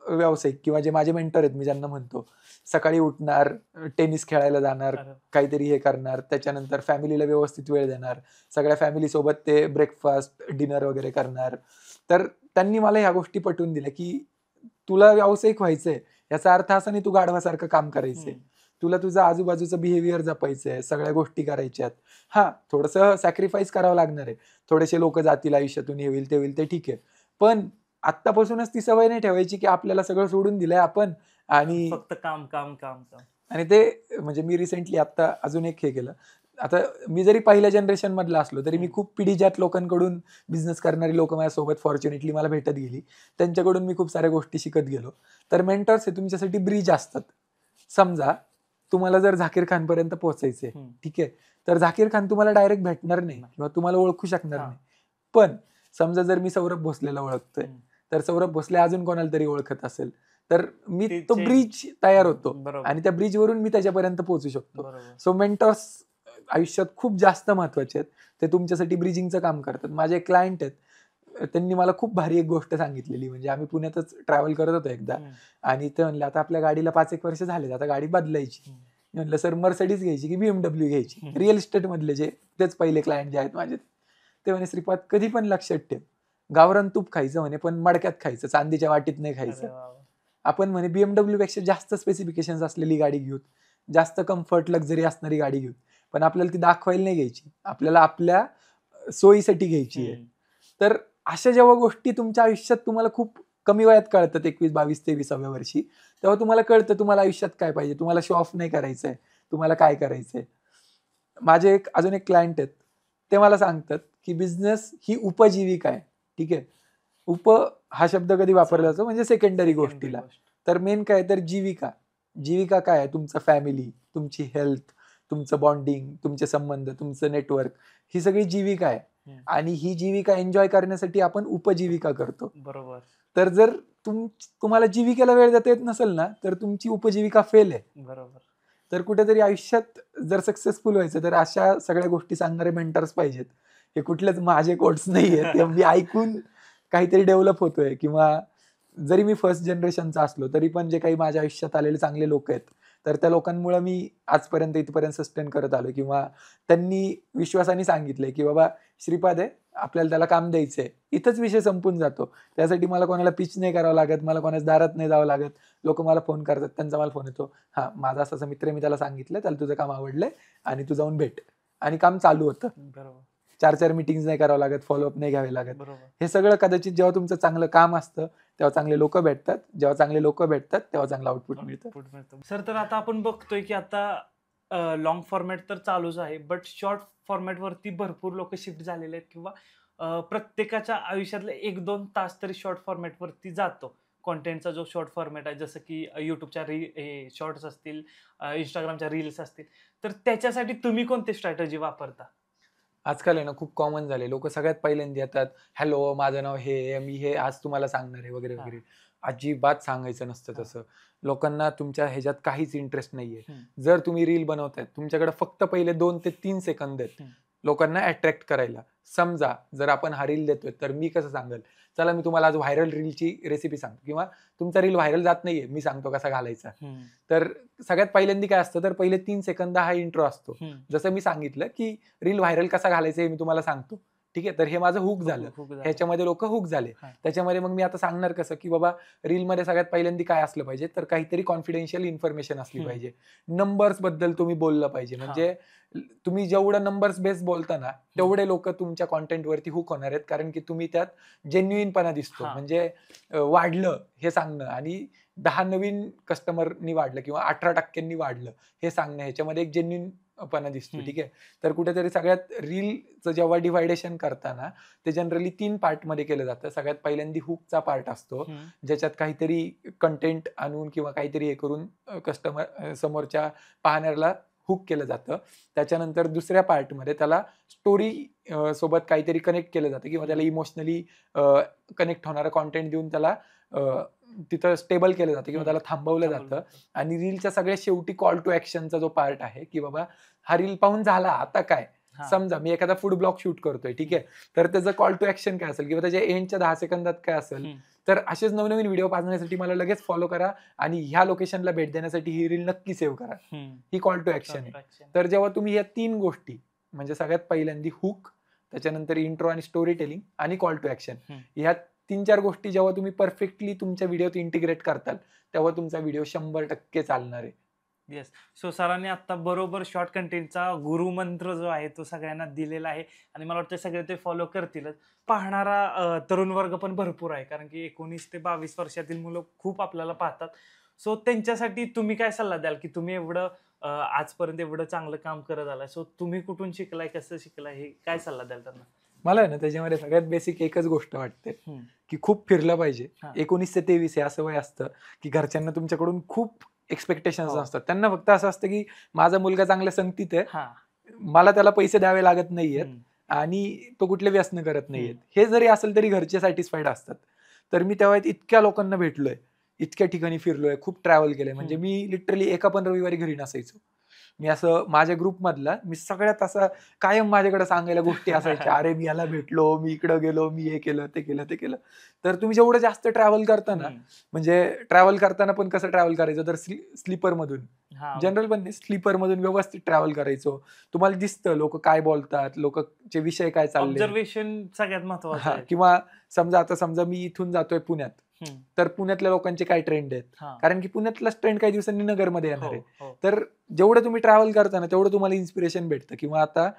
व्यावसायिक किंवा जे माझे मेंटर आहेत मी ज्यांना म्हणतो सकाळी उठणार, टेनिस खेळायला जाणार, काहीतरी हे करणार, त्याच्यानंतर फॅमिलीला व्यवस्थित वेळ देणार, सगळ्या फॅमिली सोबत ते ब्रेकफास्ट डिनर वगैरे करणार. तर त्यांनी मला ह्या गोष्टी पटवून दिल्या की तुला व्यावसायिक व्हायचंय याचा अर्थ असा नाही तू गाढवासारखं काम करायचंय. तुला तुझं आजूबाजूचं बिहेवियर जपायचंय, सगळ्या गोष्टी करायच्यात. हा, थोडंसं सॅक्रिफाईस करावं लागणार आहे. थोडेसे लोक जातील आयुष्यातून, हे होईल ते होईल ते ठीक आहे. पण आत्तापासूनच ती सवय नाही ठेवायची की आपल्याला सगळं सोडून दिलंय आपण आणि फक्त काम काम काम काम. आणि ते म्हणजे मी रिसेंटली आता अजून एक हे केलं. आता मी जरी पहिल्या जनरेशन मधला असलो तरी मी खूप पिढीजात लोकांकडून बिझनेस करणारी लोक माझ्यासोबत फॉर्च्युनेटली मला भेटत गेली. त्यांच्याकडून मी खूप साऱ्या गोष्टी शिकत गेलो. तर मेंटर्स हे तुमच्यासाठी ब्रिज असतात. समजा तुम्हाला जर झाकीर खान पर्यंत पोहोचायचंय, ठीक आहे, तर झाकीर खान तुम्हाला डायरेक्ट भेटणार नाही किंवा तुम्हाला ओळखू शकणार नाही. पण समजा जर मी सौरभ भोसलेला ओळखतोय तर सौरभ भोसले अजून कोणाला तरी ओळखत असेल तर मी तो ब्रिज तयार होतो आणि त्या ब्रिजवरून मी त्याच्यापर्यंत पोहोचू शकतो. सो मेंटर्स आयुष्यात खूप जास्त महत्वाचे आहेत. ते तुमच्यासाठी ब्रिजिंगचं काम करतात. माझे क्लायंट आहेत, त्यांनी मला खूप भारी एक गोष्ट सांगितलेली. म्हणजे आम्ही पुण्यातच ट्रॅव्हल करत होतो एकदा आणि ते म्हणले आता आपल्या गाडीला 5-1 वर्ष झाले, आता गाडी बदलायची. मी म्हणलं सर मर्सिडीज घ्यायची की BMW घ्यायची? रिअल इस्टेट मधले जे तेच पहिले क्लायंट जे आहेत माझे ते म्हणे श्रीपाद कधी पण लक्षात ठेव, गावरान तूप खायचं म्हणे पण मडक्यात खायचं, चांदीच्या वाटीत नाही खायचं. आपण म्हणे BMW पेक्षा जास्त स्पेसिफिकेशन्स असलेली गाडी घेऊ, जास्त कम्फर्ट लक्झरी असणारी गाडी घेऊ, पण आपल्याला ती दाखवायला नाही घ्यायची, आपल्याला आपल्या सोयीसाठी घ्यायची आहे. तर अशा जेव्हा गोष्टी तुमच्या आयुष्यात तुम्हाला खूप कमी वयात कळतात 21, 22, 23व्या वर्षी, तेव्हा तुम्हाला कळतं तुम्हाला आयुष्यात काय पाहिजे. तुम्हाला शो ऑफ नाही करायचंय, तुम्हाला काय करायचंय. माझे अजून एक क्लायंट आहेत, ते मला सांगतात की बिझनेस ही उपजीविका आहे. ठीक आहे, उप हा शब्द कधी वापरला जातो म्हणजे सेकंडरी गोष्टीला. तर मेन काय तर जीविका. जीविका काय आहे? तुमचं फॅमिली, तुमची हेल्थ, तुमचं बॉन्डिंग, तुमचे संबंध, तुमचं नेटवर्क, ही सगळी जीविका आहे. आणि ही जीविका एन्जॉय करण्यासाठी आपण उपजीविका करतो. बरोबर. तर जर तुम्हाला जीविकेला वेळ देता येत नसेल ना तर तुमची उपजीविका फेल आहे. बरोबर. तर कुठेतरी आयुष्यात जर सक्सेसफुल व्हायचं तर अशा सगळ्या गोष्टी सांगणारे मेंटर्स पाहिजेत. हे कुठलेच माझे कोट्स नाहीये, ते मी ऐकून काहीतरी डेव्हलप होतोय. किंवा जरी मी फर्स्ट जनरेशनचा असलो तरी पण जे काही माझ्या आयुष्यात आलेले चांगले लोक आहेत तर त्या लोकांमुळे मी आजपर्यंत इथपर्यंत सस्टेन करत आलो. किंवा त्यांनी विश्वासाने सांगितलंय की बाबा श्रीपाद आहे, आपल्याला त्याला काम द्यायचंय, इथंच विषय संपून जातो. त्यासाठी मला कोणाला पिच नाही करावं लागत, मला कोणाच्या दारात नाही जावं लागत. लोक मला फोन करतात, त्यांचा मला फोन येतो, हा माझा असा मित्र, मी त्याला सांगितलं त्याला तुझं काम आवडलंय आणि तू जाऊन भेट. आणि काम चालू होतं. बरोबर 4-4 मीटिंग नाही करावं लागत, फॉलोअप नाही घ्यावे लागत. बरोबर. हे सगळं कदाचित जेव्हा तुमचं चांगलं काम असतं तेव्हा चांगले लोक भेटतात, जेव्हा चांगले लोक भेटतात तेव्हा चांगलं आउटपुट मिळतं. सर तर आता आपण बघतोय की आता लॉंग फॉर्मॅट तर चालूच आहे, बट शॉर्ट फॉर्मॅट वरती भरपूर लोक शिफ्ट झालेले आहेत किंवा प्रत्येकाच्या आयुष्यातले 1-2 तास तरी शॉर्ट फॉर्मॅट वरती जातो. कॉन्टेंटचा जो शॉर्ट फॉर्मॅट आहे, जसं की युट्यूबच्या शॉर्ट्स असतील, इंस्टाग्रामच्या रील्स असतील, तर त्याच्यासाठी तुम्ही कोणती स्ट्रॅटेजी वापरता? आजकाल आहे ना खूप कॉमन झाले. लोक सगळ्यात पहिल्यांदा येतात, हॅलो माझं नाव हे आहे, मी हे आज तुम्हाला सांगणार आहे वगैरे हा. वगैरे. अजिबात सांगायचं नसतं हा. तसं. लोकांना तुमच्या ह्याच्यात काहीच इंटरेस्ट नाहीये. हम्म. जर तुम्ही रील बनवताय, तुमच्याकडे फक्त पहिले 2 ते 3 सेकंद आहेत हम्म. लोकांना अट्रॅक्ट करायला. समजा जर आपण हा रील देतोय तर मी कसं सांगेल, चला मी तुम्हाला आज व्हायरल रीलची रेसिपी सांगतो, किंवा तुमचा रील व्हायरल जात नाहीये, मी सांगतो कसा घालायचा. तर सगळ्यात पहिल्यांदा काय असतं, तर पहिले 3 सेकंद हा इंट्रो असतो. जसं मी सांगितलं की रील व्हायरल कसा घालायचा हे मी तुम्हाला सांगतो. ठीक आहे, तर हे माझं हुक झालं. ह्याच्यामध्ये लोक हुक झाले. हा. त्याच्यामध्ये मग मी आता सांगणार कसं, की बाबा रीलमध्ये सगळ्यात पहिल्यांदा काय असलं पाहिजे, तर काहीतरी कॉन्फिडेन्शियल इन्फॉर्मेशन असली पाहिजे. नंबर्स बद्दल तुम्ही बोललं पाहिजे. म्हणजे तुम्ही जेवढं नंबर्स बेस बोलता ना, तेवढे लोक तुमच्या कॉन्टेंट वरती हुक होणार आहेत, कारण की तुम्ही त्यात जेन्युइनपणा दिसतो. हा. म्हणजे वाढलं हे सांगणं आणि 10 नवीन कस्टमरनी वाढलं किंवा 18% वाढलं हे सांगणं, ह्याच्यामध्ये एक जेन्युइनपणा दिसतो. ठीक आहे, तर कुठेतरी सगळ्यात रीलचं जेव्हा डिव्हायडेशन करताना ते जनरली 3 पार्टमध्ये केलं जातं. सगळ्यात पहिल्यांदा हुकचा पार्ट असतो, ज्याच्यात काहीतरी कंटेंट आणून किंवा काहीतरी हे करून कस्टमर समोरच्या पाहणाऱ्याला हुक केलं जातं. त्याच्यानंतर दुसऱ्या पार्टमध्ये त्याला स्टोरी सोबत काहीतरी कनेक्ट केलं जातं किंवा त्याला इमोशनली कनेक्ट होणारं कॉन्टेंट देऊन त्याला तिथं स्टेबल केलं जातं किंवा त्याला थांबवलं जातं. आणि रीलच्या सगळ्यात शेवटी कॉल टू ऍक्शनचा जो पार्ट आहे, की बाबा हा रील पाहून झाला, आता काय. समजा मी एखादा फूड ब्लॉग शूट करतोय, ठीक आहे, तर त्याचं कॉल टू ऍक्शन काय असेल किंवा त्याच्या एंडच्या 10 सेकंदात काय असेल, तर असेच नवनवीन व्हिडिओ पाहण्यासाठी मला लगेच फॉलो करा आणि ह्या लोकेशनला भेट देण्यासाठी ही रील नक्की सेव्ह करा. ही कॉल टू ऍक्शन आहे. तर जेव्हा तुम्ही या 3 गोष्टी, म्हणजे सगळ्यात पहिल्यांदा हुक, त्याच्यानंतर इंट्रो आणि स्टोरी टेलिंग आणि कॉल टू ऍक्शन, ह्या 3-4 गोष्टी जेव्हा तुम्ही परफेक्टली तुमच्या व्हिडिओत इंटिग्रेट करताल, तेव्हा तुमचा व्हिडिओ 100% चालणार आहे. येस. सो सरांनी आता बरोबर शॉर्ट कंटेंटचा गुरुमंत्र जो आहे तो सगळ्यांना दिलेला आहे आणि मला वाटतं सगळे ते फॉलो करतीलच. पाहणारा तरुण वर्ग पण भरपूर आहे, कारण की 19 ते 22 वर्षातील मुलं खूप आपल्याला पाहतात. सो त्यांच्यासाठी तुम्ही काय सल्ला द्याल, की तुम्ही एवढं आजपर्यंत एवढं चांगलं काम करत आलाय, सो तुम्ही कुठून शिकलाय, कसं शिकलाय, हे काय सल्ला द्याल त्यांना? मला आहे ना त्याच्यामध्ये सगळ्यात बेसिक एकच गोष्ट वाटते, की खूप फिरलं पाहिजे. 19 ते 23 हे असं वय असतं की घरच्यांना तुमच्याकडून खूप एक्सपेक्टेशन्स असतात. त्यांना फक्त असं असतं की माझा मुलगा चांगल्या संगतीत आहे, मला त्याला पैसे द्यावे लागत नाहीयेत आणि तो कुठले व्यसन करत नाहीयेत. हे जरी असेल तरी घरचे सॅटिस्फाईड असतात. तर मी तेव्हा इतक्या लोकांना भेटलोय, इतक्या ठिकाणी फिरलोय, खूप ट्रॅव्हल केलंय. म्हणजे मी लिटरली एका पण रविवारी घरी नसायचो. मी असं माझ्या ग्रुपमधला मी सगळ्यात असं कायम माझ्याकडे सांगायला गोष्टी असायच्या, अरे मी याला भेटलो, मी इकडं गेलो, मी हे केलं, ते केलं, ते केलं. तर तुम्ही जेवढं जास्त ट्रॅव्हल करता ना, म्हणजे ट्रॅव्हल करताना पण कसं ट्रॅव्हल करायचं, तर स्लीपर मधून, जनरल पण स्लीपर मधून व्यवस्थित ट्रॅव्हल करायचो. तुम्हाला दिसतं लोक काय बोलतात, लोकचे विषय काय चालले, ऑब्झर्वेशन सगळ्यात महत्त्वाचं आहे. किंवा समजा मी इथून जातोय पुण्यात, तर पुण्यातल्या लोकांचे काय ट्रेंड आहेत, कारण की पुण्यातलाच ट्रेंड काही दिवसांनी नगरमध्ये येणार आहे. तर जेवढं तुम्ही ट्रॅव्हल करता ना, तेवढं तुम्हाला इन्स्पिरेशन भेटतं. किंवा आता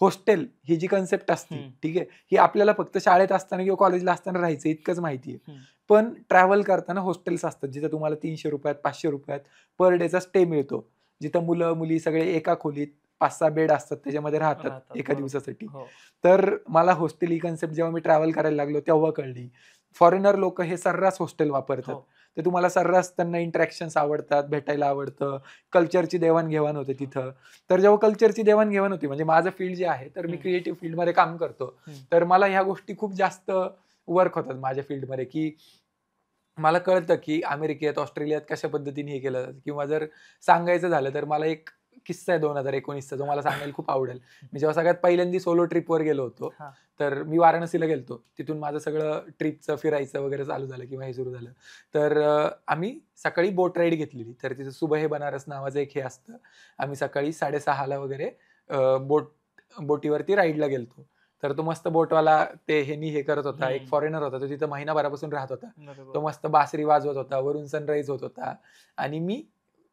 हॉस्टेल ही जी कन्सेप्ट असते, ठीक आहे, ही आपल्याला फक्त शाळेत असताना किंवा कॉलेजला असताना राहायचं इतकंच माहिती आहे. पण ट्रॅव्हल करताना हॉस्टेल्स असतात जिथे तुम्हाला 300 रुपयात 500 रुपयात पर डेचा स्टे मिळतो, जिथं मुलं मुली सगळे एका खोलीत 5-6 बेड असतात, त्याच्यामध्ये राहतात एका दिवसासाठी. तर मला हॉस्टेल ही कन्सेप्ट जेव्हा मी ट्रॅव्हल करायला लागलो तेव्हा कळली. फॉरेनर लोक हे सर्रास हॉस्टेल वापरतात. ते तुम्हाला सर्रास, त्यांना इंटरॅक्शन्स आवडतात, भेटायला आवडतं, कल्चरची देवाणघेवाण होते तिथं. तर जेव्हा कल्चरची देवाणघेवाण होती, म्हणजे माझं फील्ड जे आहे, तर मी क्रिएटिव्ह फील्डमध्ये काम करतो, तर मला ह्या गोष्टी खूप जास्त वर्क होतात माझ्या फील्डमध्ये, की मला कळतं की अमेरिकेत, ऑस्ट्रेलियात कशा पद्धतीने हे केलं जातं. किंवा जर सांगायचं झालं तर मला एक किस्सा आहे 2019चा जो मला सांगायला खूप आवडेल. मी जेव्हा सगळ्यात पहिल्यांदा सोलो ट्रिपवर गेलो होतो, तर मी वाराणसीला गेलतो. तिथून माझं सगळं ट्रिपचं फिरायचं वगैरे चालू झालं किंवा हे सुरू झालं. तर आम्ही सकाळी बोट राईड घेतलेली. तर तिथं सुबह हे बनारस नावाचं एक हे असतं. आम्ही सकाळी 6:30ला वगैरे बोटीवरती राईडला गेलतो. तर तो मस्त बोटवाला ते हे करत होता. एक फॉरेनर होता, तो तिथं महिनाभरापासून राहत होता. तो मस्त बासरी वाजवत होता, वरून सनराईज होत होता आणि मी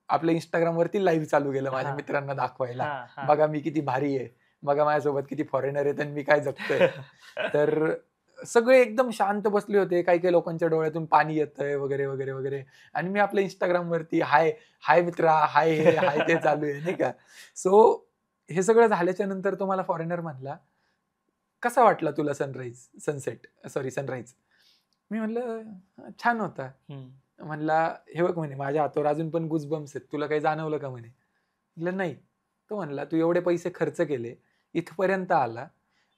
आपल्या इंस्टाग्राम वरती लाईव्ह चालू केलं माझ्या हा. मित्रांना दाखवायला. हा, हा. बघा मी किती भारी आहे, बघा माझ्यासोबत किती फॉरेनर आहेत आणि मी काय जगतोय. तर सगळे एकदम शांत बसले होते. काही काही लोकांच्या डोळ्यातून पाणी येतंय वगैरे वगैरे वगैरे. आणि मी आपल्या इंस्टाग्राम वरती हाय हाय मित्रा, हाय हे हाय ते चालू आहे नाही का. सो हे सगळं झाल्याच्या नंतर तो मला फॉरेनर म्हणला, कसा वाटला तुला सनराईज. मी म्हणलं छान होता. हम्म. म्हणला हे बघ म्हणे माझ्या हातावर अजून पण गुजबम्स आहेत, तुला काही जाणवलं का म्हणे. म्हटलं नाही. तो म्हणला तू एवढे पैसे खर्च केले, इथपर्यंत आला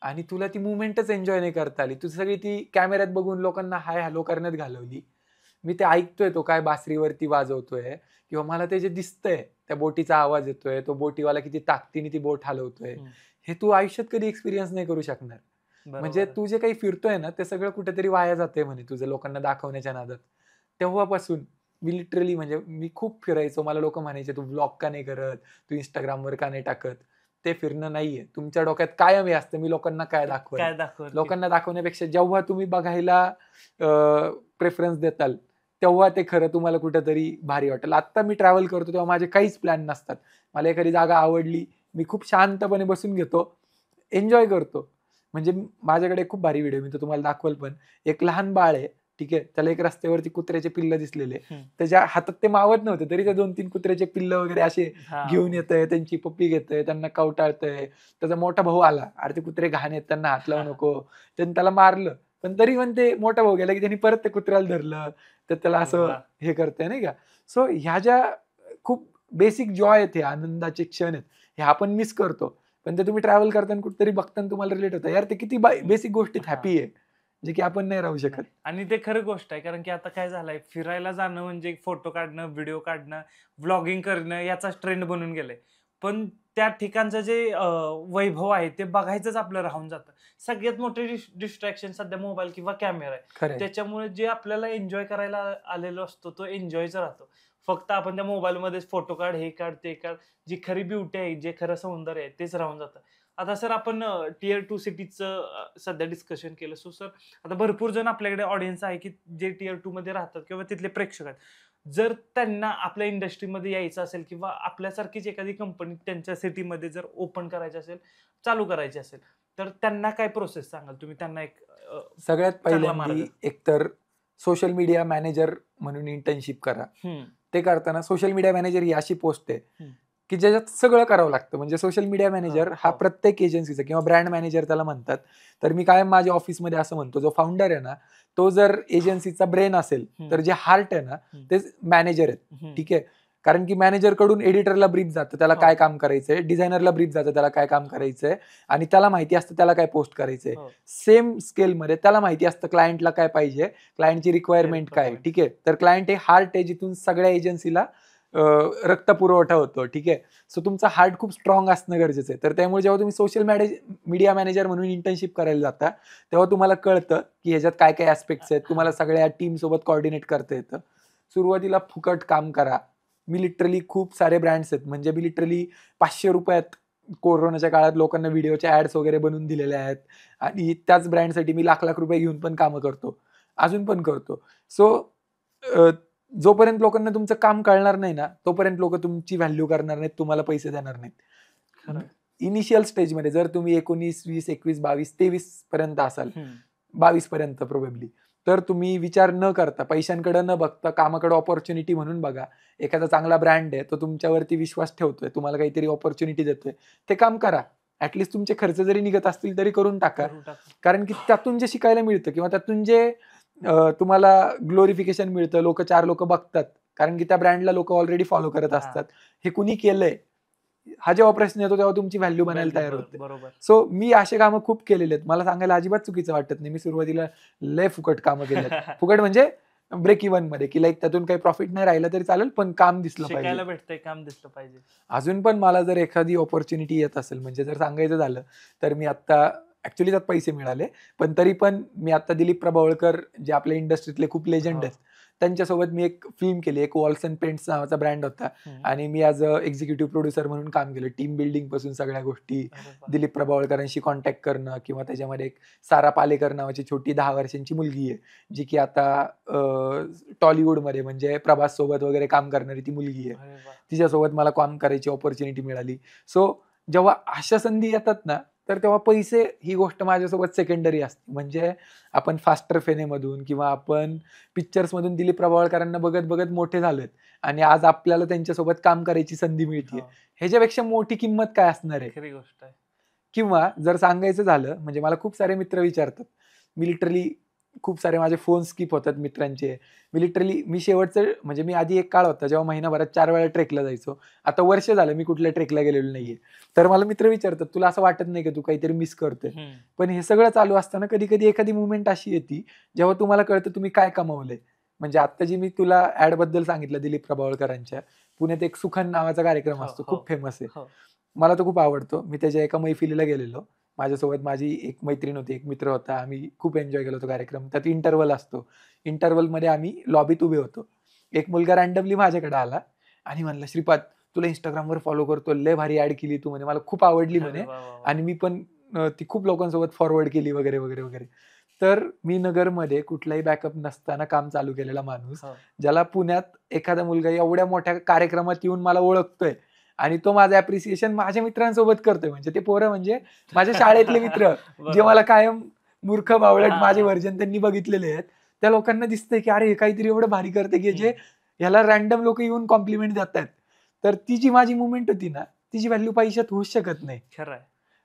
आणि तुला ती मुवमेंटच एन्जॉय नाही करता आली. तू सगळी ती कॅमेऱ्यात बघून लोकांना हाय हॅलो करण्यात घालवली. मी ते ऐकतोय तो काय बासरीवरती वाजवतोय किंवा मला ते जे दिसतंय त्या बोटीचा आवाज येतोय, तो बोटीवाला किती ताकदीने ती बोट हलवतोय, हे तू आयुष्यात कधी एक्सपिरियन्स नाही करू शकणार. म्हणजे बरोबर. तू जे काही फिरतोय ना ते सगळं कुठेतरी वाया जाते म्हणे तुझं लोकांना दाखवण्याच्या नादात. तेव्हापासून मी लिटरली म्हणजे मी खूप फिरायचो. मला लोक म्हणायचे तू व्लॉग का नाही करत, तू इंस्टाग्रामवर का नाही टाकत. ते फिरणं नाहीये. तुमच्या डोक्यात कायम हे असतं मी लोकांना काय दाखवेल. काय दाखवत लोकांना दाखवण्यापेक्षा जेव्हा तुम्ही बघायला प्रेफरन्स देताल तेव्हा ते खरं तुम्हाला कुठेतरी भारी वाटेल. आता मी ट्रॅव्हल करतो तेव्हा माझे काहीच प्लॅन नसतात. मला एखादी जागा आवडली, मी खूप शांतपणे बसून घेतो, एन्जॉय करतो. म्हणजे माझ्याकडे खूप भारी व्हिडिओ, मी तो तुम्हाला दाखवल पण. एक लहान बाळ आहे, ठीक आहे, त्याला एक रस्त्यावरती कुत्र्याचे पिल्ल दिसलेले, त्याच्या हातात ते मावत नव्हते तरी ते 2-3 कुत्र्याचे पिल्ल वगैरे असे घेऊन येतंय, त्यांची पप्पी घेतंय, त्यांना कवटाळतंय. त्याचा मोठा भाऊ आला, अरे ते कुत्रे घाण आहेत त्यांना हात लावू नको, त्यांनी त्याला मारलं. पण तरी पण ते मोठा भाऊ गेला की त्यांनी परत ते कुत्र्याला धरलं, तर त्याला असं हे करतंय नाही का. सो ह्या ज्या खूप बेसिक जॉय आहेत, हे आनंदाचे क्षण आहेत, हे आपण मिस करतो. पण ते तुम्ही ट्रॅव्हल करताना कुठेतरी बघताना तुम्हाला रिलेट होतं, यार ते किती बेसिक गोष्टीत हॅपी आहे, जे की आपण नाही राहू शकत. आणि ते खरं गोष्ट आहे, कारण की आता काय झालंय, फिरायला जाणं म्हणजे फोटो काढणं, व्हिडिओ काढणं, व्लॉगिंग करणं याचाच ट्रेंड बनून गेलाय. पण त्या ठिकाणचं जे वैभव आहे ते बघायचंच आपलं राहून जातं. सगळ्यात मोठे डिस्ट्रॅक्शन सध्या मोबाईल किंवा कॅमेरा आहे. खरंय. त्याच्यामुळे जे आपल्याला एन्जॉय करायला आलेलो असतो तो एन्जॉयचा राहतो. फक्त आपण त्या मोबाईलमध्येच फोटो काढ, हे काढ, ते काढ. जी खरी ब्युटी आहे, जे खरं सौंदर्य आहे तेच राहून जातं. आता सर आपण टियर 2 सिटीजचं सध्या डिस्कशन केलं. सो सर आता भरपूर जण आपल्याकडे ऑडियन्स आहे की जे टियर 2 मध्ये राहतात किंवा तिथले प्रेक्षक आहेत. जर त्यांना आपल्या इंडस्ट्रीमध्ये यायचं असेल किंवा आपल्यासारखीच एखादी कंपनी त्यांच्या सिटीमध्ये जर ओपन करायची असेल, चालू करायची असेल, तर त्यांना काय प्रोसेस सांगाल तुम्ही? त्यांना एक सगळ्यात चांगला मार्ग. पहिल्यांदा एकतर सोशल मीडिया मॅनेजर म्हणून इंटर्नशिप करा. ते करताना सोशल मीडिया मॅनेजर ही अशी पोस्ट आहे की ज्याच्यात सगळं करावं लागतं. म्हणजे सोशल मीडिया मॅनेजर हा प्रत्येक एजन्सीचा किंवा ब्रँड मॅनेजर त्याला म्हणतात. तर मी कायम माझ्या ऑफिसमध्ये असं म्हणतो, जो फाउंडर आहे ना तो जर एजन्सीचा ब्रेन असेल तर जे हार्ट आहे ना ते मॅनेजर आहेत. ठीक आहे, कारण की मॅनेजर कडून एडिटरला ब्रीफ जातं त्याला काय काम करायचंय, डिझायनरला ब्रीफ जातं त्याला काय काम करायचंय, आणि त्याला माहिती असतं त्याला काय पोस्ट करायचंय. सेम स्केलमध्ये त्याला माहिती असतं क्लायंटला काय पाहिजे, क्लायंटची रिक्वायरमेंट काय. ठीक आहे, तर क्लायंट हे हार्ट आहे जिथून सगळ्या एजन्सीला रक्त पुरवठा होतो. ठीक आहे, सो तुमचा हार्ट खूप स्ट्रॉंग असणं गरजेचं आहे. तर त्यामुळे जेव्हा तुम्ही सोशल मीडिया मॅनेजर म्हणून इंटर्नशिप करायला जाता तेव्हा तुम्हाला कळतं की ह्याच्यात काय काय ऍस्पेक्ट्स आहेत, तुम्हाला सगळ्या टीम सोबत कोऑर्डिनेट करता येतं. सुरुवातीला फुकट काम करा. मी लिटरली खूप सारे ब्रँड्स आहेत, म्हणजे मी लिटरली 500 रुपयात कोरोनाच्या काळात लोकांना व्हिडिओच्या ऍड्स वगैरे बनवून दिलेल्या आहेत, आणि त्याच ब्रँडसाठी मी लाख रुपये घेऊन पण कामं करतो, अजून पण करतो. सो जोपर्यंत लोकांना तुमचं काम कळणार नाही ना तोपर्यंत लोक तुमची व्हॅल्यू करणार नाहीत, तुम्हाला पैसे देणार नाहीत. इनिशियल स्टेजमध्ये जर तुम्ही 19, 20, 21, 22, 23 पर्यंत असाल, 22 पर्यंत प्रोबेबली, तर तुम्ही विचार न करता, पैशांकडे न बघता, कामाकडे ऑपॉर्च्युनिटी म्हणून बघा. एखादा चांगला ब्रँड आहे, तो तुमच्यावरती विश्वास ठेवतोय, तुम्हाला काहीतरी ऑपॉर्च्युनिटी देतोय, ते काम करा. ऍटलिस्ट तुमचे खर्च जरी निघत असतील तरी करून टाका. कारण की त्यातून जे शिकायला मिळतं किंवा त्यातून जे तुम्हाला ग्लोरिफिकेशन मिळतं, 4 लोक बघतात, कारण की त्या ब्रँडला लोक ऑलरेडी फॉलो करत असतात, हे कुणी केलंय, हा जेव्हा प्रश्न येतो तेव्हा तुमची व्हॅल्यू बनायला तयार होते. सो मी असे कामं खूप केलेले आहेत, मला सांगायला अजिबात चुकीचं वाटत नाही. मी सुरुवातीला लय फुकट कामं केलेत. फुकट म्हणजे ब्रेक इव्हन मध्ये, की लाईक त्यातून काही प्रॉफिट नाही राहिलं तरी चालेल, पण काम दिसलं पाहिजे, भेटतंय, काम दिसलं पाहिजे. अजून पण मला जर एखादी ऑपॉर्च्युनिटी येत असेल, म्हणजे जर सांगायचं झालं तर मी आता ऍक्च्युली त्यात पैसे मिळाले, पण तरी पण मी आता दिलीप प्रभावळकर जे आपल्या इंडस्ट्रीतले खूप लेजंड आहेत त्यांच्यासोबत मी एक फिल्म केली, एक वॉल्स अँड पेंट्स नावाचा ब्रँड होता आणि मी ॲज अ एक्झिक्युटिव्ह प्रोड्युसर म्हणून काम केलं. टीम बिल्डिंग पासून सगळ्या गोष्टी, दिलीप प्रभावळकरांशी कॉन्टॅक्ट करणं किंवा त्याच्यामध्ये एक सारा पालेकर नावाची छोटी 10 वर्षांची मुलगी आहे, जी की आता टॉलिवूडमध्ये म्हणजे प्रभास सोबत वगैरे काम करणारी ती मुलगी आहे. तिच्यासोबत मला काम करायची ऑपॉर्च्युनिटी मिळाली. सो जेव्हा अशा संधी येतात ना, तर तेव्हा पैसे ही गोष्ट माझ्यासोबत सेकंडरी असते. म्हणजे आपण फास्टर फेनेमधून किंवा आपण पिक्चर्समधून दिलीप प्रभावळकरांना बघत बघत मोठे झालोत आणि आज आपल्याला त्यांच्यासोबत काम करायची संधी मिळते. ह्याच्यापेक्षा मोठी किंमत काय असणार आहे? खरी गोष्ट आहे. किंवा जर सांगायचं झालं म्हणजे मला खूप सारे मित्र विचारतात. मी लिटरली खूप सारे माझे फोन स्किप होतात मित्रांचे. मी शेवटचं म्हणजे मी आधी एक काळ होता जेव्हा महिनाभरात 4 वेळा ट्रेकला जायचो. आता वर्ष झालं मी कुठल्या ट्रेकला गेलेलो नाहीये. तर मला मित्र विचारतात, "तुला असं वाटत नाही का तू काहीतरी मिस करतोय?" पण हे सगळं चालू असताना कधी-कधी एखादी मूव्हमेंट अशी येते, जेव्हा तुम्हाला कळतं तुम्ही काय कमावलंय. म्हणजे आता जी मी तुला ॲडबद्दल सांगितलं दिलीप प्रभावळकरांच्या, पुण्यात एक सुखन नावाचा कार्यक्रम असतो, खूप फेमस आहे. मला तो खूप आवडतो. मी त्याच्या एका मैफिलीला गेलेलो. माझ्यासोबत माझी एक मैत्रीण होती, एक मित्र होता. आम्ही खूप एन्जॉय केला तो कार्यक्रम. त्यात इंटरव्हल असतो. इंटरव्हलमध्ये आम्ही लॉबीत उभे होतो. एक मुलगा रँडमली माझ्याकडे आला आणि म्हणला, "श्रीपाद, तुला Instagramवर फॉलो करतो. लय भारी ॲड केली तू." म्हणे. मला खूप आवडली म्हणे आणि मी पण ती खूप लोकांसोबत फॉरवर्ड केली वगैरे, वगैरे, वगैरे. तर मी नगरमध्ये कुठलाही बॅकअप नसताना काम चालू केलेला माणूस, ज्याला पुण्यात एखादा मुलगा एवढ्या मोठ्या कार्यक्रमात येऊन मला ओळखतोय आणि तो माझं ॲप्रिसिएशन माझ्या मित्रांसोबत करतोय. म्हणजे ते पोरं म्हणजे माझ्या शाळेतले मित्र जे मला कायम मूर्ख बावळट माझे व्हर्जन त्यांनी बघितलेले आहेत. त्या लोकांना दिसतंय की अरे हे काहीतरी एवढं भारी करते की जे ह्याला रँडम लोक येऊन कॉम्प्लिमेंट देतात. तर ती जी माझी मुवमेंट होती ना, तिची व्हॅल्यू पैशात होऊच शकत नाही. खरं आहे.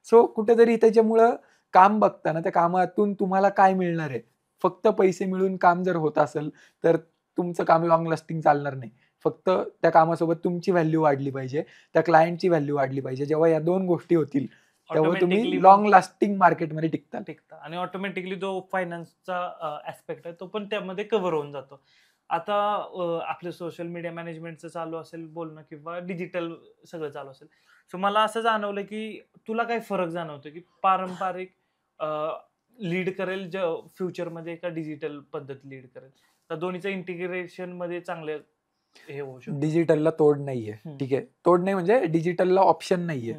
सो कुठेतरी त्याच्यामुळं काम बघताना त्या कामातून तुम्हाला काय मिळणार आहे? फक्त पैसे मिळून काम जर होत असेल, तर तुमचं काम लाँग लास्टिंग चालणार नाही. फक्त त्या कामासोबत तुमची व्हॅल्यू वाढली पाहिजे, त्या क्लायंटची व्हॅल्यू वाढली पाहिजे. जेव्हा या 2 गोष्टी होतील, तेव्हा तुम्ही Automatically लाँग लास्टिंग मार्केटमध्ये टिकताल. आणि ऑटोमॅटिकली जो फायनान्सचा ऍस्पेक्ट आहे तो पण त्यामध्ये कव्हर होऊन जातो. आता आपलं सोशल मीडिया मॅनेजमेंटचं चालू असेल बोलणं किंवा डिजिटल सगळं चालू असेल. सो मला असं जाणवलं की तुला काय फरक जाणवतो की पारंपरिक लीड करेल फ्युचरमध्ये का डिजिटल पद्धत लीड करेल? तर दोन्हीचं इंटिग्रेशन मध्ये चांगले हे होऊ शकतं. डिजिटलला तोड नाहीये. हम्म. ठीक आहे. तोड नाही म्हणजे डिजिटलला ऑप्शन नाहीये.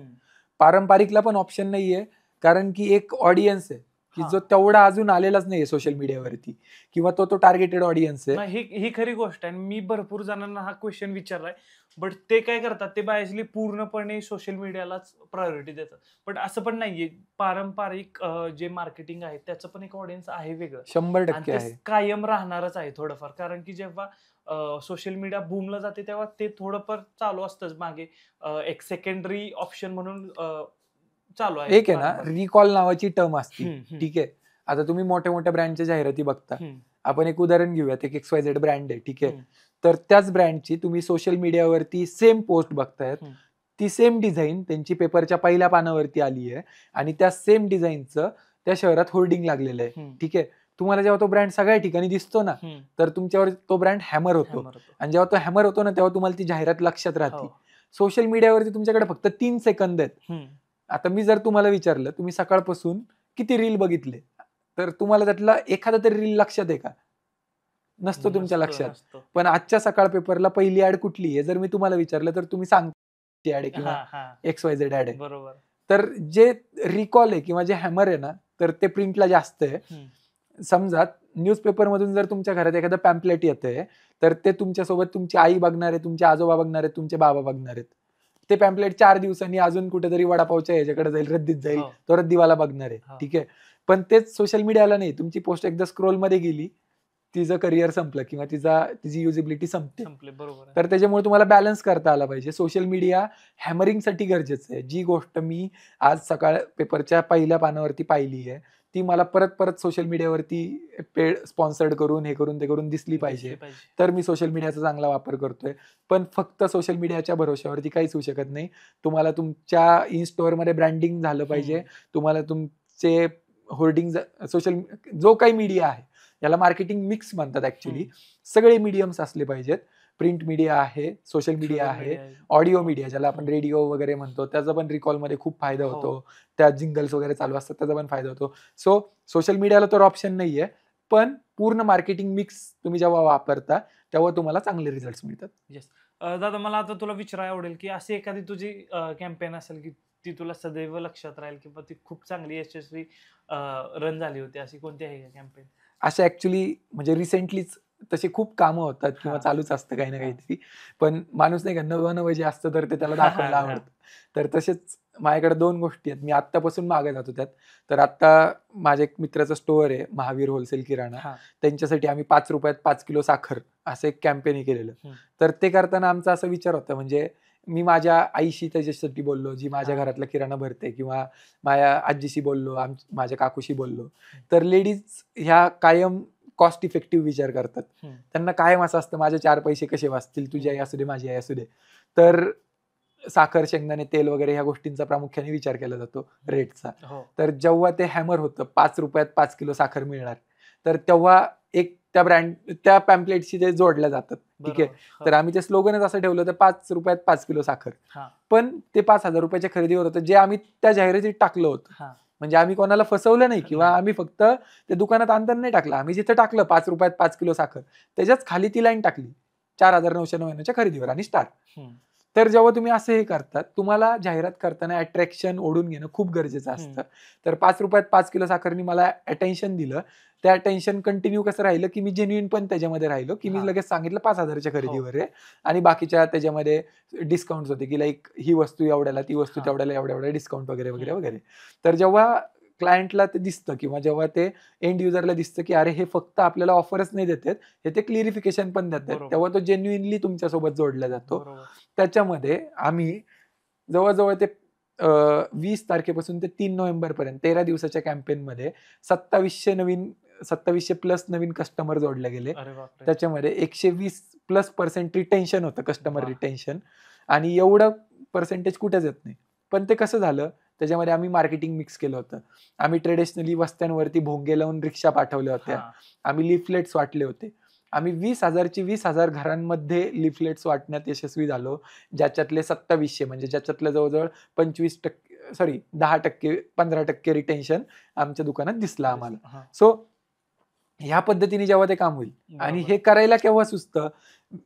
पारंपरिकला पण ऑप्शन नाहीये, कारण की एक ऑडियन्स आहे, की जो तेवढा अजून आलेलाच नाहीये सोशल मीडियावरती किंवा तो टार्गेटेड ऑडियन्स आहे. नाही, ही खरी गोष्ट आहे. मी भरपूर जणांना हा क्वेश्चन विचारलाय. बट ते काय करतात, ते बायसली पूर्णपणे सोशल मीडियालाच प्रायोरिटी देतात. बट असं पण नाहीये. पारंपरिक जे मार्केटिंग आहे त्याचं पण एक ऑडियन्स आहे वेगळं. 100% आणि ते आहे. कायम राहणारच आहे थोडंफार. कारण की जेव्हा सोशल मीडिया बूमला जाते तेव्हा ते थोडंफार चालू असतंच मागे. एक सेकंडरी ऑप्शन म्हणून चालू आहे. एक आहे ना, रिकॉल नावाची टर्म असते. ठीक आहे. आता तुम्ही मोठ्या-मोठ्या ब्रँडच्या जाहिराती बघता. आपण एक उदाहरण घेऊयात. एक XYZ ब्रँड आहे. ठीक आहे. तर त्याच ब्रँडची तुम्ही सोशल मीडियावरती सेम पोस्ट बघतायत. ती सेम डिझाईन त्यांची पेपरच्या पहिल्या पानावरती आली आहे आणि त्या सेम डिझाईनचं त्या शहरात होर्डिंग लागलेलं आहे. ठीक आहे. तुम्हाला जेव्हा तो ब्रँड सगळ्या ठिकाणी दिसतो ना, तर तुमच्यावर तो ब्रँड हॅमर होतो आणि जेव्हा तो हॅमर होतो ना, तेव्हा तुम्हाला ती जाहिरात लक्षात राहते. सोशल मीडियावरती तुमच्याकडे फक्त 3 सेकंद आहेत. आता मी जर तुम्हाला विचारलं, तुम्ही सकाळपासून किती रील बघितले? तर तुम्हाला त्यातला एखादा तरी रील लक्षात आहे का? नसतो तुमच्या लक्षात. पण आजच्या सकाळ पेपरला पहिली ॲड कुठली आहे? जर मी तुम्हाला विचारलं तर तुम्ही सांगता ॲड आहे किंवा XYZ ॲड आहे. बरोबर. तर जे रिकॉल आहे किंवा जे हॅमर आहे ना, तर ते प्रिंटला जास्त आहे. समजा न्यूजपेपरमधून जर तुमच्या घरात एखादं पॅम्पलेट येतंय, तर ते तुमच्यासोबत तुमची आई बघणार आहे, तुमचे आजोबा बघणार आहेत, तुमचे बाबा बघणार आहेत. ते पॅम्पलेट 4 दिवसांनी अजून कुठेतरी वडापावच्या ह्याच्याकडे जाईल, रद्दीत जाईल, तो रद्दीवाला बघणार आहे. ठीक आहे. पण तेच सोशल मीडियाला नाही. तुमची पोस्ट एकदा स्क्रोलमध्ये गेली, तिचं करिअर संपलं किंवा तिची युजिबिलिटी संपते. बरोबर. तर त्याच्यामुळे तुम्हाला बॅलन्स करता आला पाहिजे. सोशल मीडिया हॅमरिंगसाठी गरजेचं आहे. जी गोष्ट मी आज सकाळ पेपरच्या पहिल्या पानावरती पाहिली आहे, ती मला परत सोशल मीडियावरती पेड स्पॉन्सर्ड करून हे करून ते करून दिसली पाहिजे. तर मी सोशल मीडियाचा चांगला वापर करतोय. पण फक्त सोशल मीडियाच्या भरोश्यावरती काहीच होऊ शकत नाही. तुम्हाला तुमच्या इन स्टोअरमध्ये ब्रँडिंग झालं पाहिजे. तुम्हाला तुमचे होर्डिंग सोशल जो काही मीडिया आहे, याला मार्केटिंग मिक्स म्हणतात ऍक्च्युली. सगळे मीडियम्स असले पाहिजेत. प्रिंट मीडिया आहे, सोशल मीडिया आहे, ऑडिओ मीडिया ज्याला आपण रेडिओ वगैरे म्हणतो, त्याचा पण रिकॉलमध्ये खूप फायदा होतो. त्या जिंगल्स वगैरे चालू असतात, त्याचा पण फायदा होतो. सो सोशल मीडियाला तर ऑप्शन नाहीये, पण पूर्ण मार्केटिंग मिक्स तुम्ही जेव्हा वापरता तेव्हा तुम्हाला चांगले रिझल्ट मिळतात. दादा मला आता तुला विचारायला आवडेल की अशी एखादी तुझी कॅम्पेन असेल की ती तुला सदैव लक्षात राहील किंवा ती खूप चांगली यशस्वी रन झाली होती, अशी कोणती आहे का कॅम्पेन? अशा ऍक्च्युली म्हणजे रिसेंटलीच तशी खूप कामं होतात किंवा हा. चालूच असतं काही ना हा. काहीतरी. पण माणूस नाही का नवं जे असतं तर ते त्याला हा, दाखवायला हा. आवडतं. तर तसेच माझ्याकडे 2 गोष्टी आहेत. मी आत्तापासून मागे जातो त्यात. तर आत्ता माझ्या एक मित्राचं स्टोअर आहे, महावीर होलसेल किराणा. हा. त्यांच्यासाठी आम्ही ₹5 5 किलो साखर असं एक कॅम्पेन केलेलं. हम्म. तर ते करताना आमचा असा विचार होता, म्हणजे मी माझ्या आईशी त्याच्यासाठी बोललो, जी माझ्या हा. घरातला किराणा भरते, किंवा माझ्या आजीशी बोललो, माझ्या काकूशी बोललो. तर लेडीज ह्या कायम कॉस्ट इफेक्टिव्ह विचार करतात. त्यांना कायम असं असतं, माझे 4 पैसे कसे वाचतील, तुझी आई असू दे, माझी आई असू दे. तर साखर, शेंगदाणे तेल वगैरे ह्या गोष्टींचा प्रामुख्याने विचार केला जातो, रेटचा. हो. तर जेव्हा ते हॅमर होतं, ₹5 5 किलो साखर मिळणार, तर तेव्हा एक त्या पॅम्पलेटशी ते जोडल्या जातात. ठीक आहे. बरोबर. तर आम्ही ते स्लोगनच असं ठेवलं होतं, ₹5 5 किलो साखर. हा. पण ते ₹5,000 खरेदीवर होतं, जे आम्ही त्या जाहिरातीत टाकलं होतं. हा. म्हणजे आम्ही कोणाला फसवलं नाही, किंवा नाही. आम्ही फक्त ते दुकानात आणताना नाही टाकलं. आम्ही जिथे टाकलं ₹5 5 किलो साखर, त्याच्याच खाली ती लाईन टाकली 4,999च्या खरेदीवर आणि स्टार. तर जेव्हा तुम्ही असं हे करतात, तुम्हाला जाहिरात करताना अट्रॅक्शन ओढून घेणं खूप गरजेचं असतं. तर ₹5 5 किलो साखरनी मला अटेन्शन दिलं. त्या अटेन्शन कंटिन्यू कसं राहिलं, की मी जेन्युइन पण त्याच्यामध्ये राहिलो, की मी हा. लगेच सांगितलं 5,000च्या हो. खरेदीवर आहे, आणि बाकीच्या त्याच्यामध्ये डिस्काउंट्स होते, की लाईक ही वस्तू एवढ्याला, ती वस्तू हा. तेवढ्याला, एवढ्या डिस्काउंट वगैरे वगैरे वगैरे. तर जेव्हा क्लायंटला ते दिसतं, किंवा जेव्हा ते एंड युजरला दिसतं, की अरे हे फक्त आपल्याला ऑफरच नाही देतात, हे ते क्लिअरिफिकेशन पण देतात, बरोबर. तेव्हा तो जेन्युइनली तुमच्यासोबत जोडला जातो. बरोबर. त्याच्यामध्ये आम्ही जवळ ते 20 तारखेपासून ते 3 नोव्हेंबरपर्यंत 13 दिवसाच्या कॅम्पेनमध्ये 2700 प्लस नवीन कस्टमर जोडले गेले. अरे बापरे. त्याच्यामध्ये 120+% रिटेन्शन होतं, कस्टमर वाह. रिटेन्शन. आणि एवढं पर्सेंटेज कुठेच येत नाही. पण ते कसं झालं, त्याच्यामध्ये आम्ही मार्केटिंग मिक्स केलं होतं. आम्ही ट्रेडिशनली वस्त्यांवरती भोंगे लावून रिक्षा पाठवल्या होत्या. हा. आम्ही लिफलेट्स वाटले होते. आम्ही 20,000 घरांमध्ये लिफलेट्स वाटण्यात यशस्वी झालो, ज्याच्यातले 2700, म्हणजे ज्याच्यातलं जवळजवळ 10% 15% रिटेन्शन आमच्या दुकानात दिसलं आम्हाला. हा. सो ह्या पद्धतीने जेव्हा ते काम होईल, आणि बरोबर. हे करायला केव्हा सुचतं,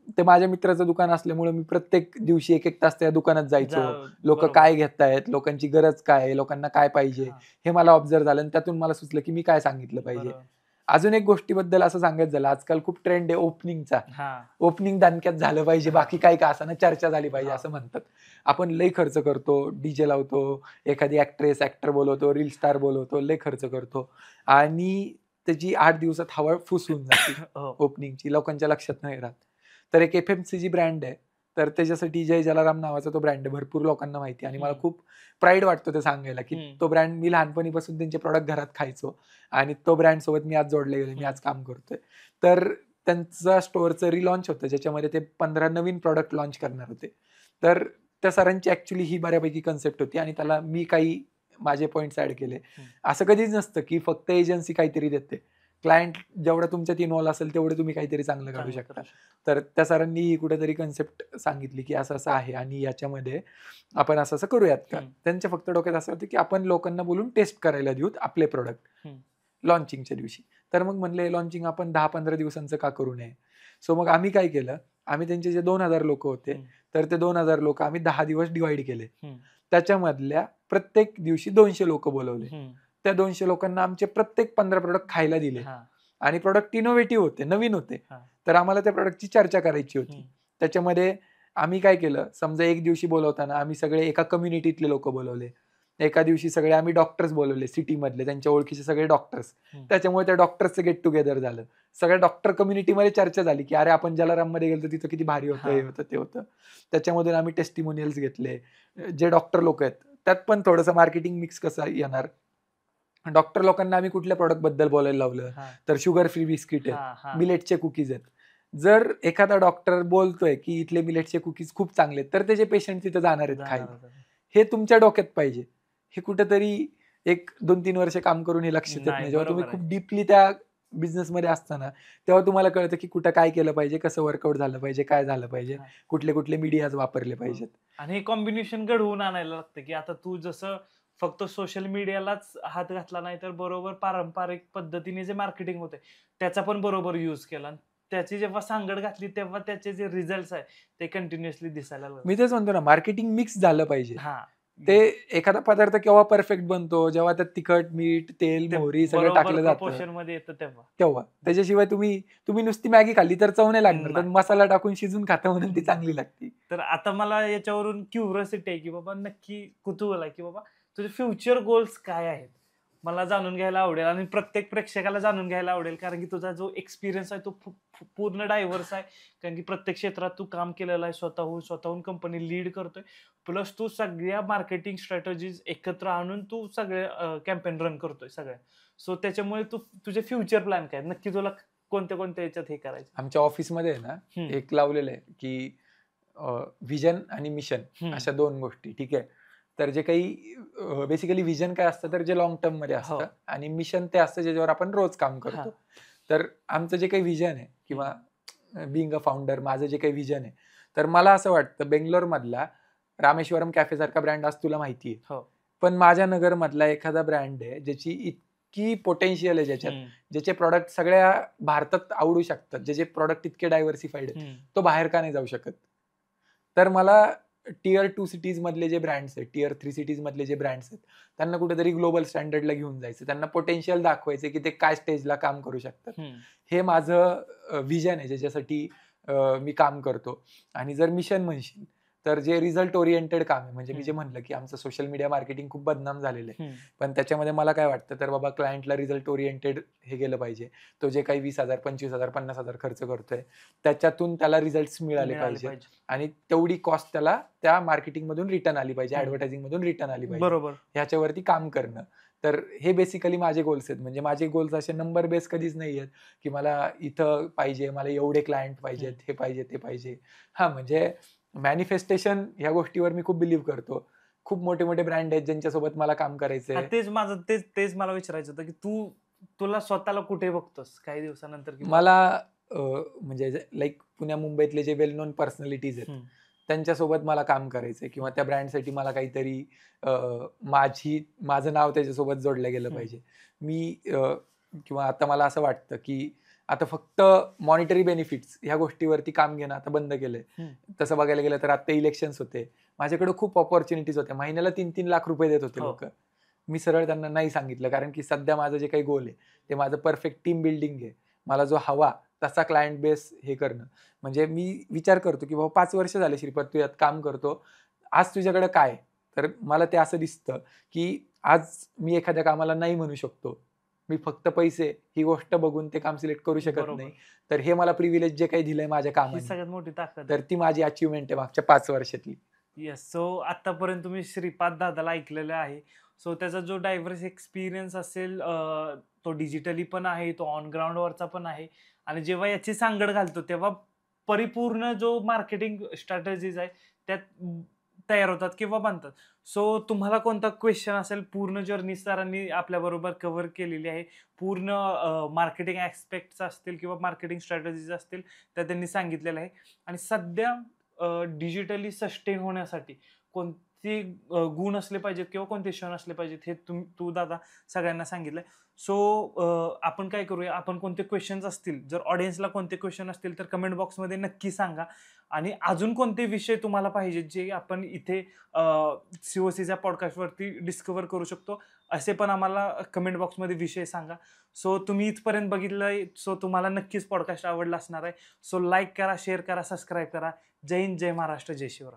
ते माझ्या मित्राचं दुकान असल्यामुळे मी प्रत्येक दिवशी 1-1 तास त्या दुकानात जायचो. लोक बरोबर. काय घेतायत, लोकांची गरज काय आहे, लोकांना काय पाहिजे, हा. हे मला ऑब्झर्व झालं, आणि त्यातून मला सुचलं की मी काय सांगितलं पाहिजे. बरोबर. अजून एक गोष्टीबद्दल असं सांगायचं झालं, आजकाल खूप ट्रेंड आहे ओपनिंगचा. हा. ओपनिंग दानक्यात झालं पाहिजे, बाकी काय का असाना चर्चा झाली पाहिजे हा. असं म्हणतात. आपण लई खर्च करतो, डीजे लावतो, एखादी ऍक्ट्रेस ऍक्टर बोलवतो, रील स्टार बोलवतो, लई खर्च करतो, आणि त्याची 8 दिवसात हवा फुस होऊन जाते हो. ओपनिंगची, लोकांच्या लक्षात नाही राहत. तर एक FMCG ब्रँड आहे, तर त्याच्यासाठी जय जलाराम नावाचा तो ब्रँड आहे, भरपूर लोकांना माहिती आहे, आणि मला खूप प्राईड वाटतो ते सांगायला, की तो ब्रँड मी लहानपणीपासून त्यांचे प्रॉडक्ट घरात खायचो, आणि तो ब्रँड सोबत मी आज जोडले गेले, मी आज काम करतोय. तर त्यांचा स्टोअरचं रिलॉन्च होतं, ज्याच्यामध्ये ते 15 नवीन प्रॉडक्ट लॉन्च करणार होते. तर त्या सरांची ऍक्च्युली ही बऱ्यापैकी कन्सेप्ट होती, आणि त्याला मी काही माझे पॉईंट्स ऍड केले. असं कधीच नसतं की फक्त एजन्सी काहीतरी देते. क्लायंट जेवढा तुमच्यात इन्व्हॉल्व असेल तेवढे तुम्ही काहीतरी चांगलं काढू शकता. तर त्या सरांनी कुठेतरी कन्सेप्ट सांगितली, की असं असं आहे, आणि याच्यामध्ये आपण असं असं करूयात का. त्यांच्या फक्त डोक्यात असं होतं की आपण लोकांना बोलून टेस्ट करायला देऊत आपले प्रोडक्ट लॉन्चिंगच्या दिवशी. तर मग म्हणले लॉन्चिंग आपण 10-15 दिवसांचं का करू नये. सो मग आम्ही काय केलं, आम्ही त्यांचे जे 2,000 लोक होते, तर ते 2,000 लोक आम्ही 10 दिवस डिवाइड केले. त्याच्यामधल्या प्रत्येक दिवशी 200 लोक बोलवले. त्या 200 लोकांना आमचे प्रत्येक 15 प्रोडक्ट खायला दिले, आणि प्रोडक्ट इनोव्हेटिव्ह होते, नवीन होते. तर आम्हाला त्या प्रोडक्टची चर्चा करायची होती. त्याच्यामध्ये आम्ही काय केलं, समजा एक दिवशी बोलवताना आम्ही सगळे एका कम्युनिटीतले लोक बोलवले, एका दिवशी सगळे आम्ही डॉक्टर्स बोलवले, सिटीमधले त्यांच्या ओळखीचे सगळे डॉक्टर्स. त्याच्यामुळे त्या डॉक्टर्सचं गेट टुगेदर झालं. सगळ्या डॉक्टर कम्युनिटीमध्ये चर्चा झाली, की अरे आपण जलाराममध्ये गेलो तिथं किती भारी होतं, हे होतं, ते होतं. त्याच्यामधून आम्ही टेस्टिमोनियल्स घेतले. जे डॉक्टर लोक आहेत त्यात पण थोडंसं मार्केटिंग मिक्स कसं येणार. डॉक्टर लोकांना आम्ही कुठल्या प्रॉडक्ट बद्दल बोलायला लावलं, तर शुगर फ्री बिस्किट आहेत, मिलेटचे कुकीज आहेत. जर एखादा डॉक्टर बोलतोय की इथले मिलेटचे कुकीज खूप चांगले आहेत, तर त्याचे पेशंट तिथे जाणार आहेत खायला. हे तुमच्या डोक्यात पाहिजे. हे कुठेतरी एक 2-3 वर्ष काम करून हे लक्षात येत नाही. जेव्हा तुम्ही खूप डीपली त्या बिझनेसमध्ये असताना, तेव्हा तुम्हाला कळतं की कुठं काय केलं पाहिजे, कसं वर्कआउट झालं पाहिजे, काय झालं पाहिजे, कुठले कुठले मीडियाज वापरले पाहिजेत. आणि हे कॉम्बिनेशन घडवून आणायला लागतं, की आता तू जसं फक्त सोशल मीडियालाच हात घातला नाही तर बरोबर पारंपरिक पद्धतीने जे मार्केटिंग होते त्याचा पण बरोबर यूज केला आणि त्याची जेव्हा सांगड घातली तेव्हा त्याचे जे रिझल्ट आहे ते कंटिन्युअसली दिसायला लागले. मी तेच म्हणतो ना, मार्केटिंग मिक्स झालं पाहिजे. हा ते एखादा पदार्थ केव्हा परफेक्ट बनतो, जेव्हा त्यात तिखट, मीठ, तेल, ते मोहरी सगळं बरोबर टाकलं जातं proportion मध्ये येतं तेव्हा. तेव्हा. त्याच्याशिवाय तुम्ही नुसती मॅगी खाल्ली तर चव नाही लागणार. तर नाही. मसाला टाकून शिजून खाता म्हणून ती चांगली लागते. तर आता मला याच्यावरून क्युरिओसिटी आहे की बाबा नक्की कुतूहल आहे की बाबा तुझे फ्युचर गोल्स काय आहेत मला जाणून घ्यायला आवडेल आणि प्रत्येक प्रेक्षकाला जाणून घ्यायला आवडेल कारण की तुझा जो एक्सपिरियन्स आहे तो पूर्ण डायव्हर्स आहे कारण की प्रत्येक क्षेत्रात तू काम केलेलं आहे स्वतःहून कंपनी लीड करतोय प्लस तू सगळ्या मार्केटिंग स्ट्रॅटेजीज एकत्र आणून तू सगळे कॅम्पेन रन करतोय सगळ्या सो त्याच्यामुळे तुझे फ्युचर प्लॅन काय नक्की तुला कोणत्या कोणत्या याच्यात हे करायचं. आमच्या ऑफिसमध्ये आहे ना एक लावलेलं आहे की व्हिजन आणि मिशन अशा 2 गोष्टी. ठीक आहे. तर जे काही बेसिकली व्हिजन काय असतं तर जे लॉंग टर्म मध्ये असतं आणि मिशन ते असतं ज्याच्यावर आपण रोज काम करतो. तर आमचं जे काही व्हिजन आहे किंवा बिंग अ फाउंडर माझं जे काही व्हिजन आहे तर मला असं वाटतं बेंगलोर मधला रामेश्वरम कॅफे सारखा ब्रँड आज तुला माहिती आहे. पण माझ्या नगर मधला एखादा ब्रँड आहे ज्याची इतकी पोटेन्शियल आहे ज्याचे प्रॉडक्ट सगळ्या भारतात आवडू शकतात, ज्याचे प्रॉडक्ट इतके डायव्हर्सिफाईड आहेत, तो बाहेर का नाही जाऊ शकत. तर मला टियर 2 सिटीज मधले जे ब्रँड्स आहेत, टियर 3 सिटीज मधले जे ब्रँड्स आहेत त्यांना कुठेतरी ग्लोबल स्टँडर्डला घेऊन जायचं, त्यांना पोटेन्शियल दाखवायचं की ते काय स्टेजला काम करू शकतात. हे माझं व्हिजन आहे ज्याच्यासाठी मी काम करतो. आणि जर मिशन म्हणशील तर जे रिझल्ट ओरिएंटेड काम आहे म्हणजे मी जे म्हणलं की आमचं सोशल मीडिया मार्केटिंग खूप बदनाम झालेलं आहे पण त्याच्यामध्ये मला काय वाटतं तर बाबा क्लायंटला रिझल्ट ओरिएंटेड हे गेलं पाहिजे. तो जे काही 20,000 25,000 50,000 खर्च करतोय त्याच्यातून त्याला रिझल्ट मिळाले पाहिजे आणि तेवढी कॉस्ट त्याला त्या मार्केटिंग मधून रिटर्न आली पाहिजे, ऍडव्हर्टायझिंग मधून रिटर्न आली पाहिजे. बरोबर. ह्याच्यावरती काम करणं. तर हे बेसिकली माझे गोल्स आहेत. म्हणजे माझे गोल्स असे नंबर बेस कधीच नाही आहेत की मला इथं पाहिजे, मला एवढे क्लायंट पाहिजेत, हे पाहिजे ते पाहिजे. हा म्हणजे मॅनिफेस्टेशन ह्या गोष्टीवर मी खूप बिलीव्ह करतो. खूप मोठे मोठे ब्रँड आहेत ज्यांच्यासोबत मला काम करायचंय. तेच मला विचारायचं होतं की तुला स्वतःला कुठे बघतोस काही दिवसानंतर. मला म्हणजे लाईक पुण्या मुंबईतले जे वेल नोन पर्सनॅलिटीज आहेत त्यांच्यासोबत मला काम करायचंय किंवा त्या ब्रँडसाठी मला काहीतरी माझं नाव त्याच्यासोबत जोडलं गेलं पाहिजे. मी किंवा आता मला असं वाटतं की आता फक्त मॉनिटरी बेनिफिट्स ह्या गोष्टीवरती काम घेणं आता बंद केलंय. तसं बघायला गेलं तर आता इलेक्शन्स होते, माझ्याकडे खूप ऑपॉर्च्युनिटीज होत्या. महिन्याला 3-3 लाख रुपये देत होते लोक. मी सरळ त्यांना नाही सांगितलं कारण की सध्या माझं जे काही गोल आहे ते माझं परफेक्ट टीम बिल्डिंग आहे. मला जो हवा तसा क्लायंट बेस हे करणं. म्हणजे मी विचार करतो की बाबा 5 वर्ष झाले श्रीपाद तू यात काम करतो, आज तुझ्याकडे काय. तर मला ते असं दिसतं की आज मी एखाद्या कामाला नाही म्हणू शकतो, मी फक्त पैसे ही गोष्ट बघून ते काम सिलेक्ट करू शकत नाही. तर हे मला प्रिव्हिलेज जे काही दिलंय माझ्या कामाने सगळ्यात मोठी ताकद, तर ती माझी अचिव्हमेंट आहे मागच्या 5 वर्षातली. येस. सो आतापर्यंत तुम्ही श्रीपाद दादाला ऐकलेलं आहे. सो त्याचा जो डायव्हर्स एक्सपिरियन्स असेल तो डिजिटली पण आहे, तो ऑन ग्राउंड वरचा पण आहे आणि जेव्हा याची सांगड घालतो तेव्हा परिपूर्ण जो मार्केटिंग स्ट्रॅटेजीज आहे त्यात तयार होतात किंवा बनतात. सो तुम्हाला कोणता क्वेश्चन असेल पूर्ण जर्नी सरांनी आपल्या बरोबर कव्हर केलेली आहे. पूर्ण मार्केटिंग ऍस्पेक्ट्स असतील किंवा मार्केटिंग स्ट्रॅटेजीज असतील त्या त्यांनी सांगितलेलं आहे आणि सध्या डिजिटली सस्टेन होण्यासाठी कोणते गुण असले पाहिजेत किंवा कोणते क्षण असले पाहिजेत हे तू दादा सगळ्यांना सांगितलंय. सो आपण काय करूया, आपण कोणते क्वेश्चन्स असतील, जर ऑडियन्सला कोणते क्वेश्चन असतील तर कमेंट बॉक्समध्ये नक्की सांगा आणि अजून कोणते विषय तुम्हाला पाहिजेत जे आपण इथे सीओसीच्या पॉडकास्टवरती डिस्कवर करू शकतो असे पण आम्हाला कमेंट बॉक्समध्ये विषय सांगा. सो तुम्ही इथपर्यंत बघितलंय सो तुम्हाला नक्कीच पॉडकास्ट आवडला असणार आहे. सो लाईक करा, शेअर करा, सबस्क्राईब करा. जय हिंद, जय महाराष्ट्र, जय शिवराय.